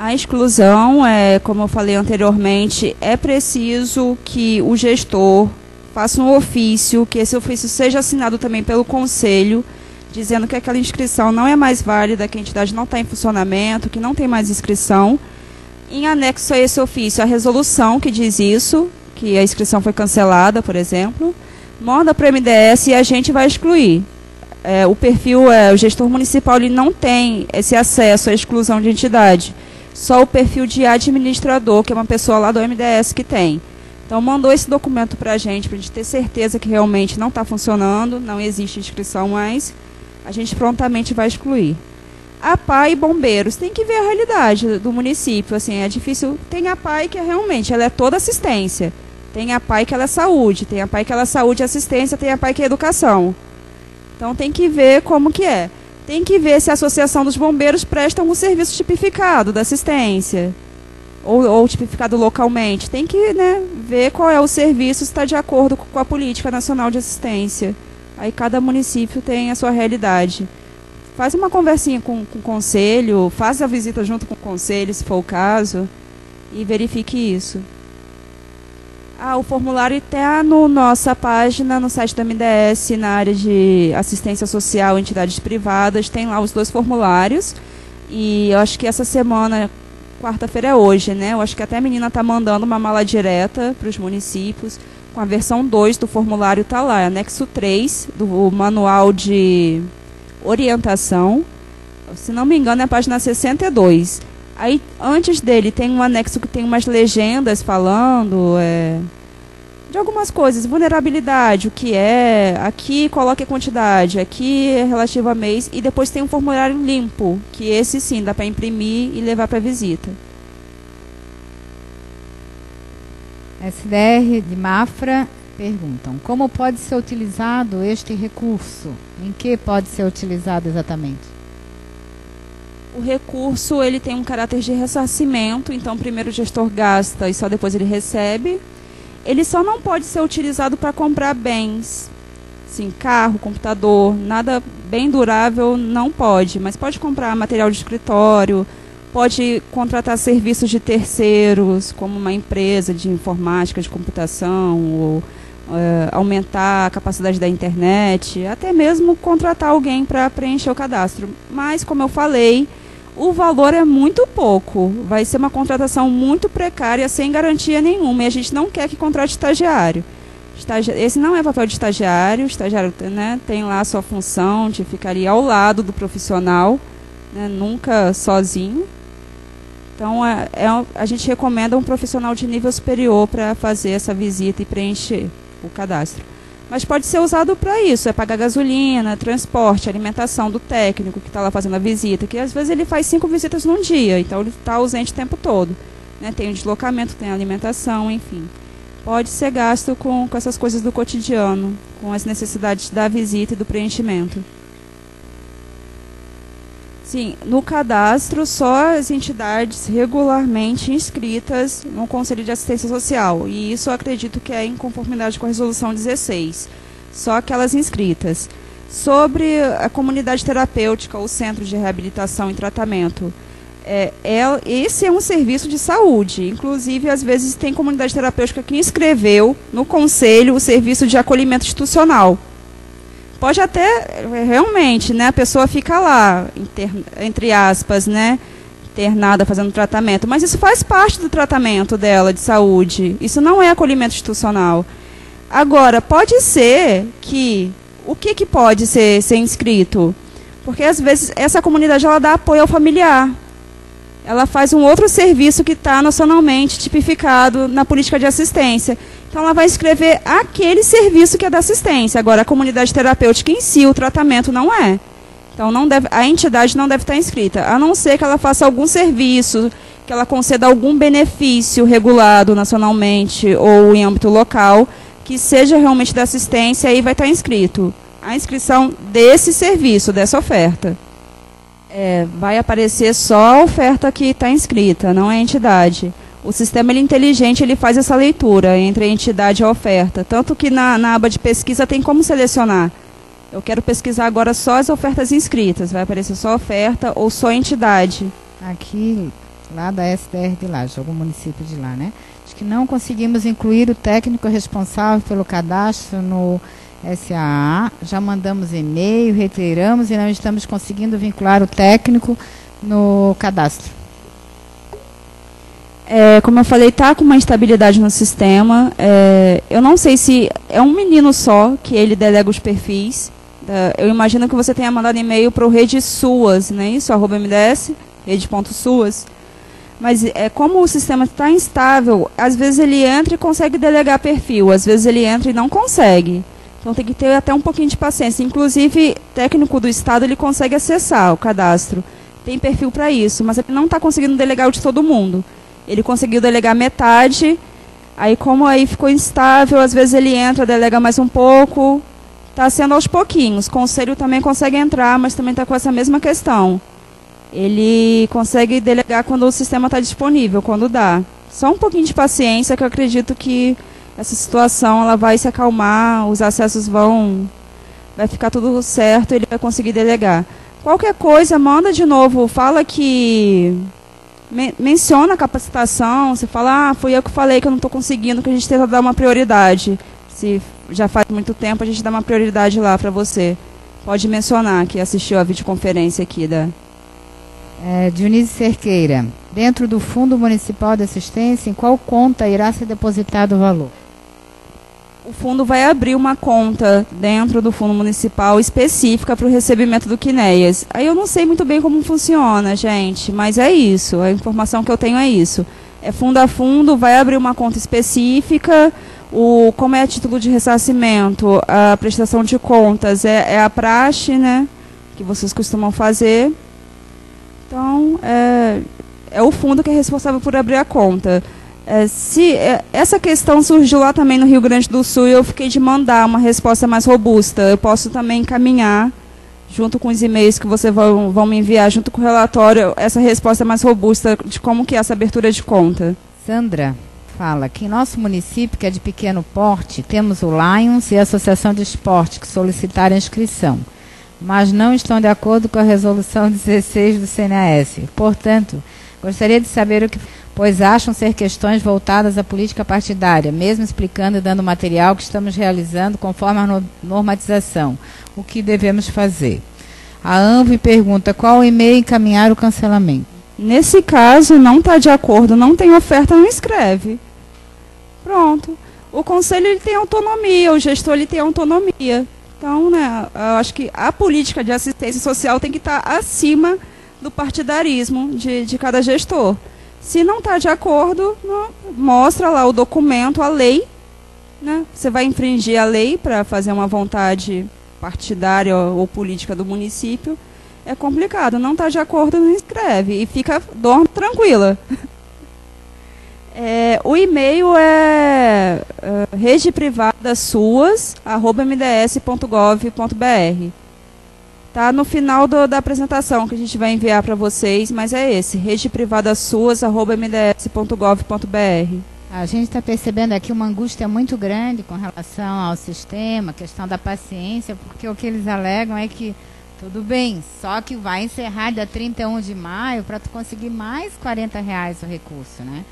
A exclusão, como eu falei anteriormente, é preciso que o gestor faça um ofício, que esse ofício seja assinado também pelo conselho, dizendo que aquela inscrição não é mais válida, que a entidade não está em funcionamento, que não tem mais inscrição. Em anexo a esse ofício, a resolução que diz isso, que a inscrição foi cancelada, por exemplo, manda para o MDS e a gente vai excluir. O perfil, o gestor municipal ele não tem esse acesso à exclusão de entidade, só o perfil de administrador, que é uma pessoa lá do MDS que tem. Então, mandou esse documento para a gente ter certeza que realmente não está funcionando, não existe inscrição mais, a gente prontamente vai excluir. A PAI e bombeiros, tem que ver a realidade do município, assim, é difícil. Tem a PAI que realmente, ela é toda assistência. Tem a PAI que ela é saúde, tem a PAI que ela é saúde e assistência, tem a PAI que é educação. Então, tem que ver como que é. Tem que ver se a Associação dos Bombeiros presta um serviço tipificado da assistência, ou tipificado localmente. Tem que, né, ver qual é o serviço, se está de acordo com a política nacional de assistência. Aí cada município tem a sua realidade. Faz uma conversinha com o conselho, faz a visita junto com o conselho, se for o caso, e verifique isso. O formulário está na nossa página, no site da MDS, na área de assistência social, entidades privadas, tem lá os 2 formulários. E eu acho que essa semana, quarta-feira é hoje, né? Eu acho que até a menina está mandando uma mala direta para os municípios, com a versão 2 do formulário está lá, anexo 3 do manual de orientação, se não me engano é a página 62. Aí, antes dele, tem um anexo que tem umas legendas falando de algumas coisas, vulnerabilidade, o que é, aqui coloque a quantidade, aqui é relativo a mês, e depois tem um formulário limpo, que esse sim dá para imprimir e levar para visita. SDR de Mafra perguntam: como pode ser utilizado este recurso? Em que pode ser utilizado exatamente? O recurso ele tem um caráter de ressarcimento, então primeiro o gestor gasta e só depois ele recebe. Ele só não pode ser utilizado para comprar bens, sim, carro, computador, nada bem durável não pode, mas pode comprar material de escritório, pode contratar serviços de terceiros, como uma empresa de informática, de computação, ou aumentar a capacidade da internet, até mesmo contratar alguém para preencher o cadastro. Mas, como eu falei, o valor é muito pouco. Vai ser uma contratação muito precária, sem garantia nenhuma. E a gente não quer que contrate estagiário. Esse não é papel de estagiário. O estagiário, né, tem lá a sua função de ficar ali ao lado do profissional, né, nunca sozinho. Então, a gente recomenda um profissional de nível superior para fazer essa visita e preencher o cadastro. Mas pode ser usado para isso, pagar gasolina, transporte, alimentação do técnico que está lá fazendo a visita, que às vezes ele faz 5 visitas num dia, então ele está ausente o tempo todo. Né? Tem o deslocamento, tem a alimentação, enfim. Pode ser gasto com essas coisas do cotidiano, com as necessidades da visita e do preenchimento. Sim, no cadastro, só as entidades regularmente inscritas no Conselho de Assistência Social. E isso eu acredito que é em conformidade com a Resolução 16. Só aquelas inscritas. Sobre a comunidade terapêutica ou centro de reabilitação e tratamento, esse é um serviço de saúde. Inclusive, às vezes, tem comunidade terapêutica que inscreveu no Conselho o serviço de acolhimento institucional. Pode até, realmente, né, a pessoa fica lá, entre aspas, né, internada, fazendo tratamento, mas isso faz parte do tratamento dela de saúde. Isso não é acolhimento institucional. Agora, pode ser que... O que pode ser inscrito? Porque, às vezes, essa comunidade ela dá apoio ao familiar. Ela faz um outro serviço que está nacionalmente tipificado na política de assistência. Então, ela vai inscrever aquele serviço que é da assistência. Agora, a comunidade terapêutica em si, o tratamento não é. Então, a entidade não deve estar inscrita, a não ser que ela faça algum serviço, que ela conceda algum benefício regulado nacionalmente ou em âmbito local, que seja realmente da assistência, aí vai estar inscrito. A inscrição desse serviço, dessa oferta. Vai aparecer só a oferta que está inscrita, não é a entidade. O sistema inteligente ele faz essa leitura entre a entidade e a oferta. Tanto que na aba de pesquisa tem como selecionar. Eu quero pesquisar agora só as ofertas inscritas. Vai aparecer só oferta ou só entidade. Aqui lá da SDR de lá, de algum município de lá, né? Diz que não conseguimos incluir o técnico responsável pelo cadastro no SAA, já mandamos e-mail, reiteramos e não estamos conseguindo vincular o técnico no cadastro. Como eu falei, está com uma instabilidade no sistema. Eu não sei se é um menino só que ele delega os perfis. Eu imagino que você tenha mandado e-mail para o Rede Suas, não é isso? @MDS, rede.suas. Mas como o sistema está instável, às vezes ele entra e consegue delegar perfil, às vezes ele entra e não consegue. Então tem que ter até um pouquinho de paciência. Inclusive, técnico do Estado, ele consegue acessar o cadastro. Tem perfil para isso, mas ele não está conseguindo delegar o de todo mundo. Ele conseguiu delegar metade, aí como aí ficou instável, às vezes ele entra, delega mais um pouco. Está sendo aos pouquinhos. O conselho também consegue entrar, mas também está com essa mesma questão. Ele consegue delegar quando o sistema está disponível, quando dá. Só um pouquinho de paciência, que eu acredito que essa situação ela vai se acalmar, os acessos vai ficar tudo certo, ele vai conseguir delegar. Qualquer coisa, manda de novo, fala que... menciona a capacitação, você fala, fui eu que falei que eu não estou conseguindo, que a gente tenta dar uma prioridade. Se já faz muito tempo, a gente dá uma prioridade lá para você. Pode mencionar que assistiu a videoconferência aqui da... Dionísio Cerqueira, dentro do Fundo Municipal de Assistência, em qual conta irá ser depositado o valor? O fundo vai abrir uma conta dentro do Fundo Municipal específica para o recebimento do Quinéias. Aí eu não sei muito bem como funciona, gente, mas é isso. A informação que eu tenho é isso. Fundo a fundo, vai abrir uma conta específica. Como é a título de ressarcimento, a prestação de contas é a praxe, né, que vocês costumam fazer. Então, é o fundo que é responsável por abrir a conta. Essa questão surgiu lá também no Rio Grande do Sul e eu fiquei de mandar uma resposta mais robusta. Eu posso também encaminhar, junto com os e-mails que vocês vão me enviar, junto com o relatório, essa resposta mais robusta de como que é essa abertura de conta. Sandra fala que em nosso município, que é de pequeno porte, temos o Lions e a Associação de Esporte que solicitaram a inscrição, mas não estão de acordo com a resolução 16 do CNAS. Portanto, gostaria de saber o que... pois acham ser questões voltadas à política partidária, mesmo explicando e dando material que estamos realizando conforme a normatização. O que devemos fazer? A ANVI pergunta qual o e-mail encaminhar o cancelamento. Nesse caso, não está de acordo, não tem oferta, não escreve. Pronto. O conselho ele tem autonomia, o gestor ele tem autonomia. Então, né, eu acho que a política de assistência social tem que estar acima do partidarismo de cada gestor. Se não está de acordo, mostra lá o documento, a lei, né? Você vai infringir a lei para fazer uma vontade partidária ou política do município. É complicado, não está de acordo, não escreve e dorme tranquila. O e-mail é redeprivadasuas@mds.gov.br. Tá no final da apresentação que a gente vai enviar para vocês, mas é esse, redeprivadasuas@mds.gov.br. A gente está percebendo aqui uma angústia muito grande com relação ao sistema, questão da paciência, porque o que eles alegam é que tudo bem, só que vai encerrar dia 31 de maio para tu conseguir mais R$40 o recurso, né?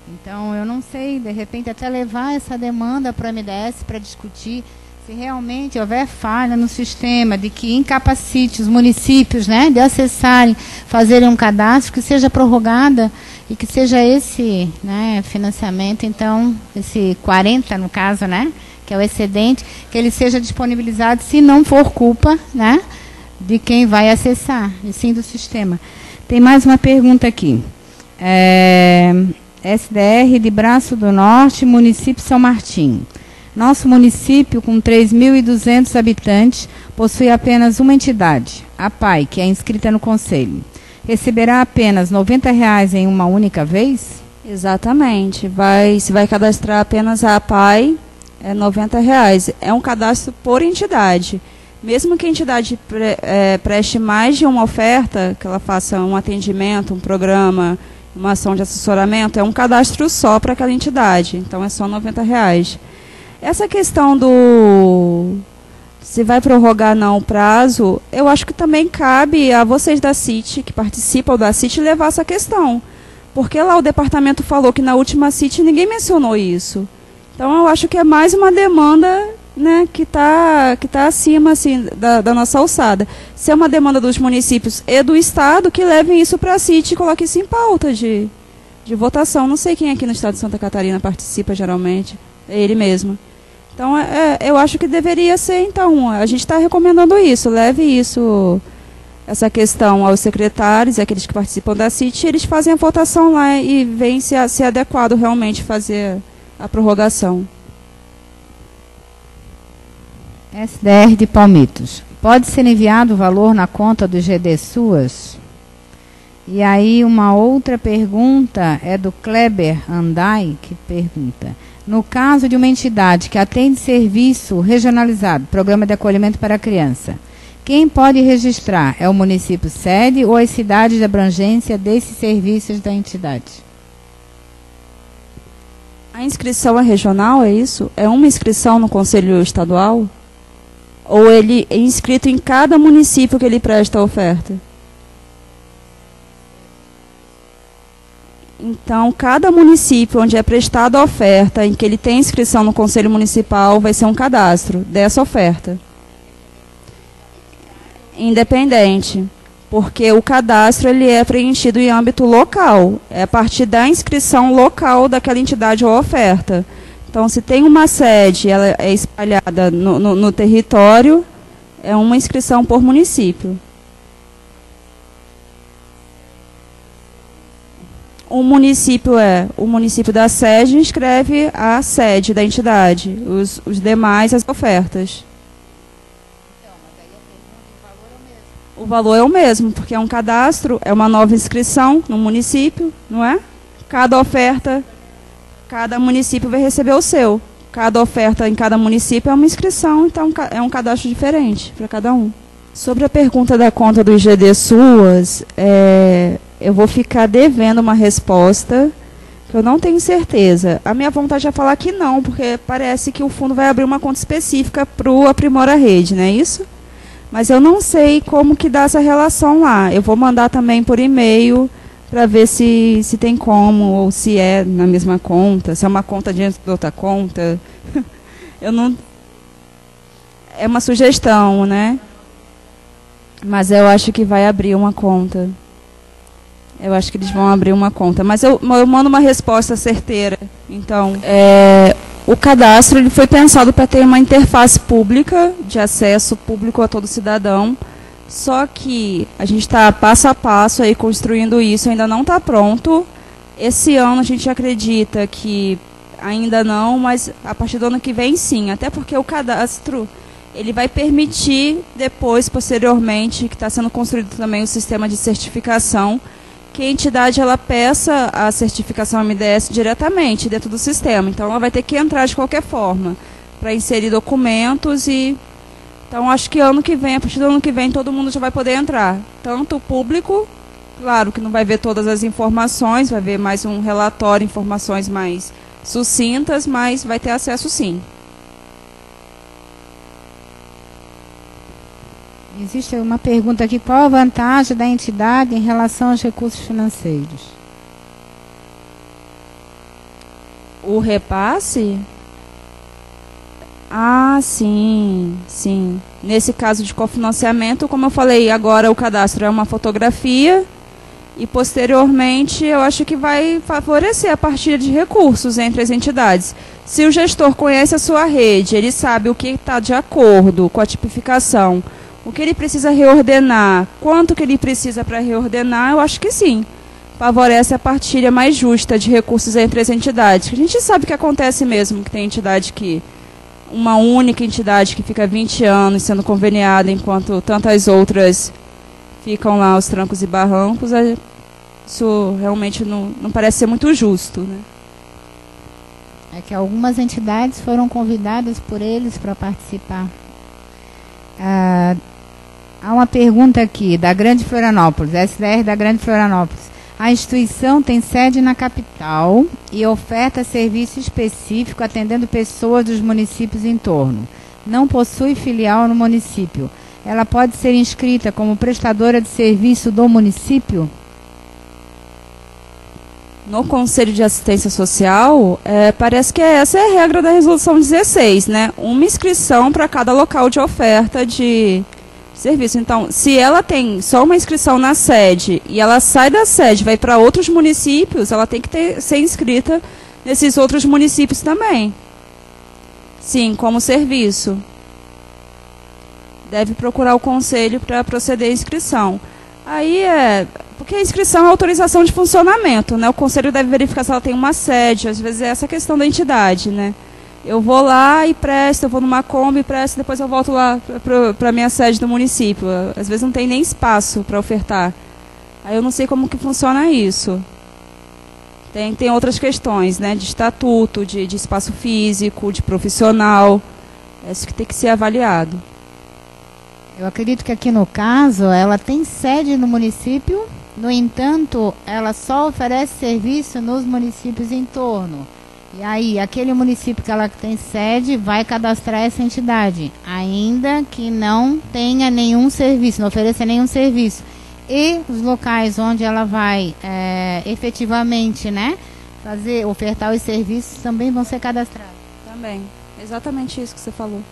Então, eu não sei, de repente até levar essa demanda para o MDS para discutir se realmente houver falha no sistema, de que incapacite os municípios, né, de acessarem, fazerem um cadastro, que seja prorrogada e que seja esse, né, financiamento, então, esse 40 no caso, né, que é o excedente, que ele seja disponibilizado, se não for culpa, né, de quem vai acessar, e sim do sistema. Tem mais uma pergunta aqui. SDR de Braço do Norte, município São Martim. Nosso município, com 3.200 habitantes, possui apenas uma entidade, a PAI, que é inscrita no conselho. Receberá apenas R$90 em uma única vez? Exatamente. Se vai cadastrar apenas a PAI, é R$90. É um cadastro por entidade. Mesmo que a entidade preste mais de uma oferta, que ela faça um atendimento, um programa, uma ação de assessoramento, é um cadastro só para aquela entidade. Então, é só R$90. Essa questão se vai prorrogar não o prazo, eu acho que também cabe a vocês da CIT, que participam da CIT, levar essa questão. Porque lá o departamento falou que na última CIT ninguém mencionou isso. Então eu acho que é mais uma demanda, né, que tá acima assim, da nossa alçada. Se é uma demanda dos municípios e do Estado, que levem isso para a CIT e coloquem isso em pauta de votação. Não sei quem aqui no Estado de Santa Catarina participa geralmente, é ele mesmo. Então eu acho que deveria ser, então, a gente está recomendando isso, leve isso, essa questão aos secretários, aqueles que participam da CIT, eles fazem a votação lá e veem se é adequado realmente fazer a prorrogação. SDR de Palmitos. Pode ser enviado o valor na conta do GD Suas? E aí uma outra pergunta é do Kleber Andai, que pergunta: no caso de uma entidade que atende serviço regionalizado, programa de acolhimento para a criança, quem pode registrar? É o município sede ou as cidades de abrangência desses serviços da entidade? A inscrição é regional, é isso? É uma inscrição no Conselho Estadual? Ou ele é inscrito em cada município que ele presta a oferta? Então, cada município onde é prestada a oferta, em que ele tem inscrição no Conselho Municipal, vai ser um cadastro dessa oferta. Independente. Porque o cadastro ele é preenchido em âmbito local. É a partir da inscrição local daquela entidade ou oferta. Então, se tem uma sede, ela é espalhada no território, é uma inscrição por município. O município da sede inscreve a sede da entidade, os demais as ofertas. Então, mas aí a pergunta, o valor é o mesmo. O valor é o mesmo, porque é um cadastro, é uma nova inscrição no município, não é? Cada oferta, cada município vai receber o seu. Cada oferta em cada município é uma inscrição, então é um cadastro diferente para cada um. Sobre a pergunta da conta do IGD Suas, eu vou ficar devendo uma resposta, que eu não tenho certeza. A minha vontade é falar que não, porque parece que o fundo vai abrir uma conta específica para o Aprimora Rede, não é isso? Mas eu não sei como que dá essa relação lá. Eu vou mandar também por e-mail para ver se tem como, ou se é na mesma conta, se é uma conta dentro de outra conta. Eu não... É uma sugestão, né? Mas eu acho que vai abrir uma conta. Eu acho que eles vão abrir uma conta. Mas eu mando uma resposta certeira. Então, o cadastro ele foi pensado para ter uma interface pública, de acesso público a todo cidadão. Só que a gente está passo a passo aí construindo isso, ainda não está pronto. Esse ano a gente acredita que ainda não, mas a partir do ano que vem sim. Até porque o cadastro ele vai permitir depois, posteriormente, que está sendo construído também o sistema de certificação, que a entidade ela peça a certificação MDS diretamente dentro do sistema. Então, ela vai ter que entrar de qualquer forma para inserir documentos e... Então, acho que ano que vem, a partir do ano que vem, todo mundo já vai poder entrar. Tanto o público, claro que não vai ver todas as informações, vai ver mais um relatório, informações mais sucintas, mas vai ter acesso sim. Existe uma pergunta aqui: qual a vantagem da entidade em relação aos recursos financeiros? O repasse? Ah, sim, sim. Nesse caso de cofinanciamento, como eu falei, agora o cadastro é uma fotografia e, posteriormente, eu acho que vai favorecer a partilha de recursos entre as entidades. Se o gestor conhece a sua rede, ele sabe o que está de acordo com a tipificação, o que ele precisa reordenar, quanto que ele precisa para reordenar, eu acho que sim. Favorece a partilha mais justa de recursos entre as entidades. A gente sabe que acontece mesmo, que tem entidade que... Uma única entidade que fica 20 anos sendo conveniada, enquanto tantas outras ficam lá aos trancos e barrancos. Isso realmente não parece ser muito justo, né? É que algumas entidades foram convidadas por eles para participar. Há uma pergunta aqui, da Grande Florianópolis, SDR da Grande Florianópolis. A instituição tem sede na capital e oferta serviço específico atendendo pessoas dos municípios em torno. Não possui filial no município. Ela pode ser inscrita como prestadora de serviço do município? no Conselho de Assistência Social, parece que essa é a regra da Resolução 16, né? Uma inscrição para cada local de oferta de serviço. Então, se ela tem só uma inscrição na sede e ela sai da sede, vai para outros municípios, ela tem que ser inscrita nesses outros municípios também. Sim, como serviço. Deve procurar o conselho para proceder à inscrição. Aí porque a inscrição é autorização de funcionamento, né? O conselho deve verificar se ela tem uma sede, às vezes é essa questão da entidade, né? Eu vou lá e presto, eu vou numa Kombi e presto, depois eu volto lá para a minha sede do município. Às vezes não tem nem espaço para ofertar. Aí eu não sei como que funciona isso. Tem outras questões, né? De estatuto, de espaço físico, de profissional. Isso que tem que ser avaliado. Eu acredito que aqui no caso, ela tem sede no município, no entanto, ela só oferece serviço nos municípios em torno. E aí, aquele município que ela tem sede vai cadastrar essa entidade, ainda que não tenha nenhum serviço, não ofereça nenhum serviço. E os locais onde ela vai efetivamente, né, ofertar os serviços também vão ser cadastrados. Também, exatamente isso que você falou.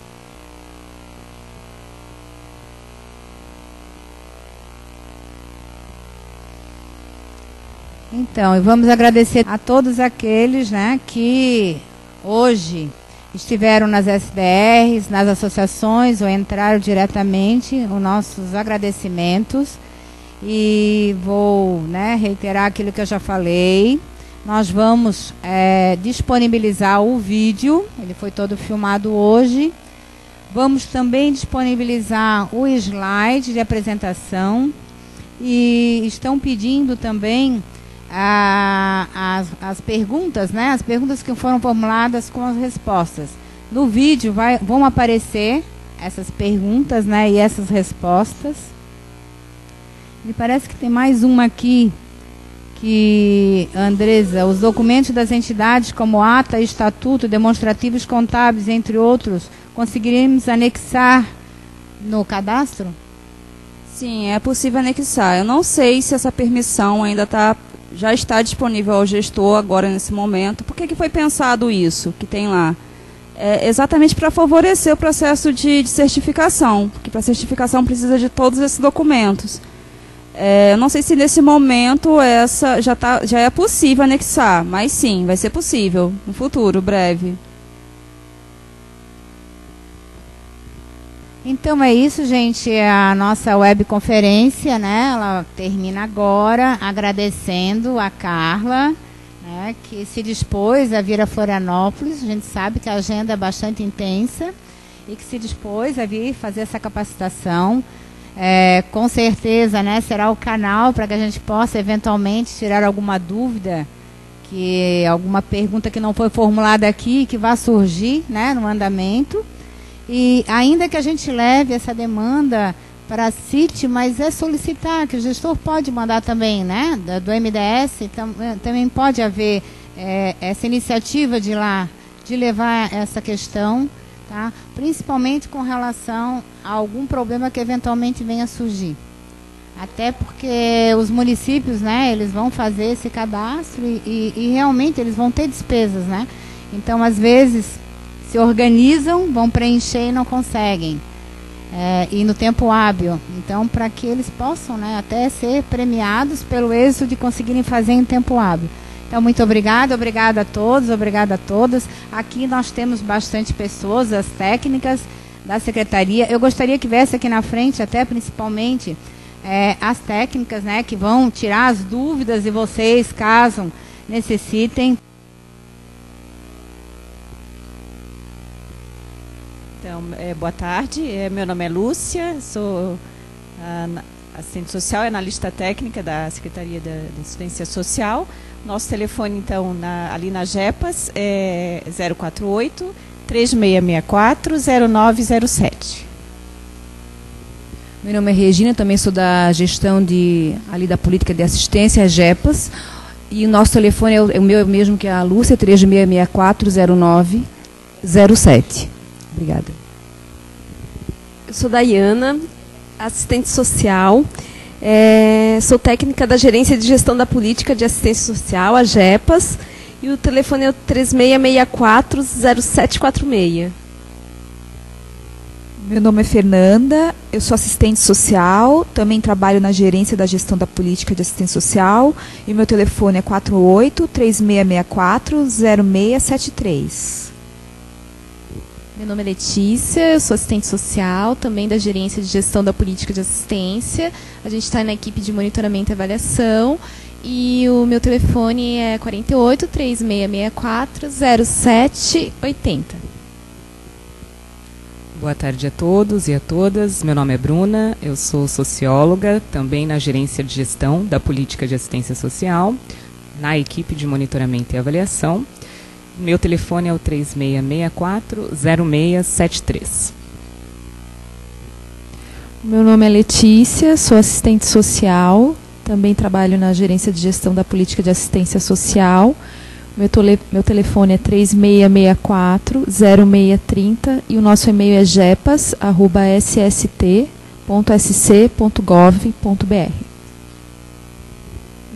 Então, e vamos agradecer a todos aqueles, né, que hoje estiveram nas SDRs, nas associações ou entraram diretamente, os nossos agradecimentos. E vou, né, reiterar aquilo que eu já falei. Nós vamos disponibilizar o vídeo, ele foi todo filmado hoje. Vamos também disponibilizar o slide de apresentação. E estão pedindo também as perguntas, né? As perguntas que foram formuladas com as respostas. No vídeo vão aparecer essas perguntas, né? E essas respostas. Me parece que tem mais uma aqui, que, Andresa, os documentos das entidades como ata, estatuto, demonstrativos contábeis, entre outros, conseguiremos anexar no cadastro? Sim, é possível anexar. Eu não sei se essa permissão ainda já está disponível ao gestor agora nesse momento. Por que foi pensado isso que tem lá? Exatamente para favorecer o processo de certificação, porque para certificação precisa de todos esses documentos. Eu não sei se nesse momento já é possível anexar, mas sim, vai ser possível no futuro, breve. Então é isso, gente, a nossa webconferência, né, ela termina agora, agradecendo a Carla, né, que se dispôs a vir a Florianópolis. A gente sabe que a agenda é bastante intensa e que se dispôs a vir fazer essa capacitação. Com certeza, né, será o canal para que a gente possa eventualmente tirar alguma dúvida, alguma pergunta que não foi formulada aqui, que vai surgir, né, no andamento. E ainda que a gente leve essa demanda para a CIT, mas solicitar, que o gestor pode mandar também, né, do MDS, também pode haver essa iniciativa de levar essa questão, tá? Principalmente com relação a algum problema que eventualmente venha a surgir. Até porque os municípios, né, eles vão fazer esse cadastro e realmente eles vão ter despesas, né? Então, às vezes, se organizam, vão preencher e não conseguem. E no tempo hábil. Então, para que eles possam, né, até ser premiados pelo êxito de conseguirem fazer em tempo hábil. Então, muito obrigada a todos, obrigada a todas. Aqui nós temos bastante pessoas, as técnicas da secretaria. Eu gostaria que viesse aqui na frente, até principalmente, as técnicas, né, que vão tirar as dúvidas de vocês, caso necessitem. Então, boa tarde, meu nome é Lúcia, sou assistente social e analista técnica da Secretaria da Assistência Social. Nosso telefone, então, ali na JEPAS é 048-3664-0907. Meu nome é Regina, também sou da gestão ali da política de assistência, a JEPAS. E o nosso telefone é o meu mesmo que a Lúcia, 3664-0907. Obrigada. Eu sou Daiana, assistente social. Sou técnica da Gerência de Gestão da Política de Assistência Social, a GEPAS, e o telefone é o 3664-0746. Meu nome é Fernanda, eu sou assistente social, também trabalho na Gerência da Gestão da Política de Assistência Social, e meu telefone é 48-3664-0673. Meu nome é Letícia, eu sou assistente social, também da Gerência de Gestão da Política de Assistência. A gente está na equipe de monitoramento e avaliação. E o meu telefone é 48-3664-0780. Boa tarde a todos e a todas. Meu nome é Bruna, eu sou socióloga, também na Gerência de Gestão da Política de Assistência Social, na equipe de monitoramento e avaliação. Meu telefone é o 3664-0673. Meu nome é Letícia, sou assistente social, também trabalho na Gerência de Gestão da Política de Assistência Social. Meu telefone é 3664-0630 e o nosso e-mail é gepas@sst.sc.gov.br.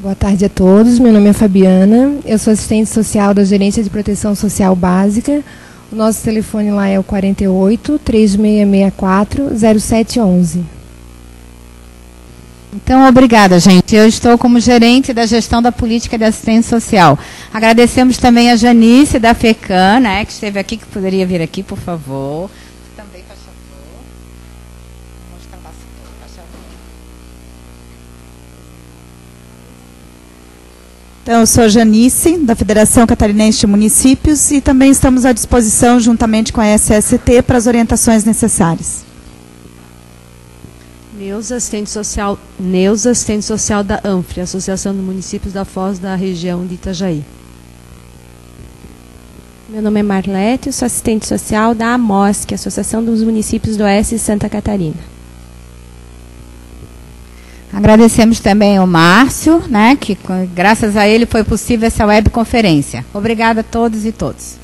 Boa tarde a todos, meu nome é Fabiana, eu sou assistente social da Gerência de Proteção Social Básica. O nosso telefone lá é o 48-3664-0711. Então, obrigada, gente. Eu estou como gerente da gestão da política de assistência social. Agradecemos também a Janice da FECAM, né, que esteve aqui, que poderia vir aqui, por favor. Também, faz favor. Vou mostrar bastante, faz favor. Então, eu sou a Janice, da Federação Catarinense de Municípios, e também estamos à disposição, juntamente com a SST, para as orientações necessárias. Neuza, assistente social da ANFRE, Associação dos Municípios da Foz da região de Itajaí. Meu nome é Marlete, sou assistente social da AMOSC, Associação dos Municípios do Oeste de Santa Catarina. Agradecemos também ao Márcio, né, que graças a ele foi possível essa webconferência. Obrigada a todos e todas.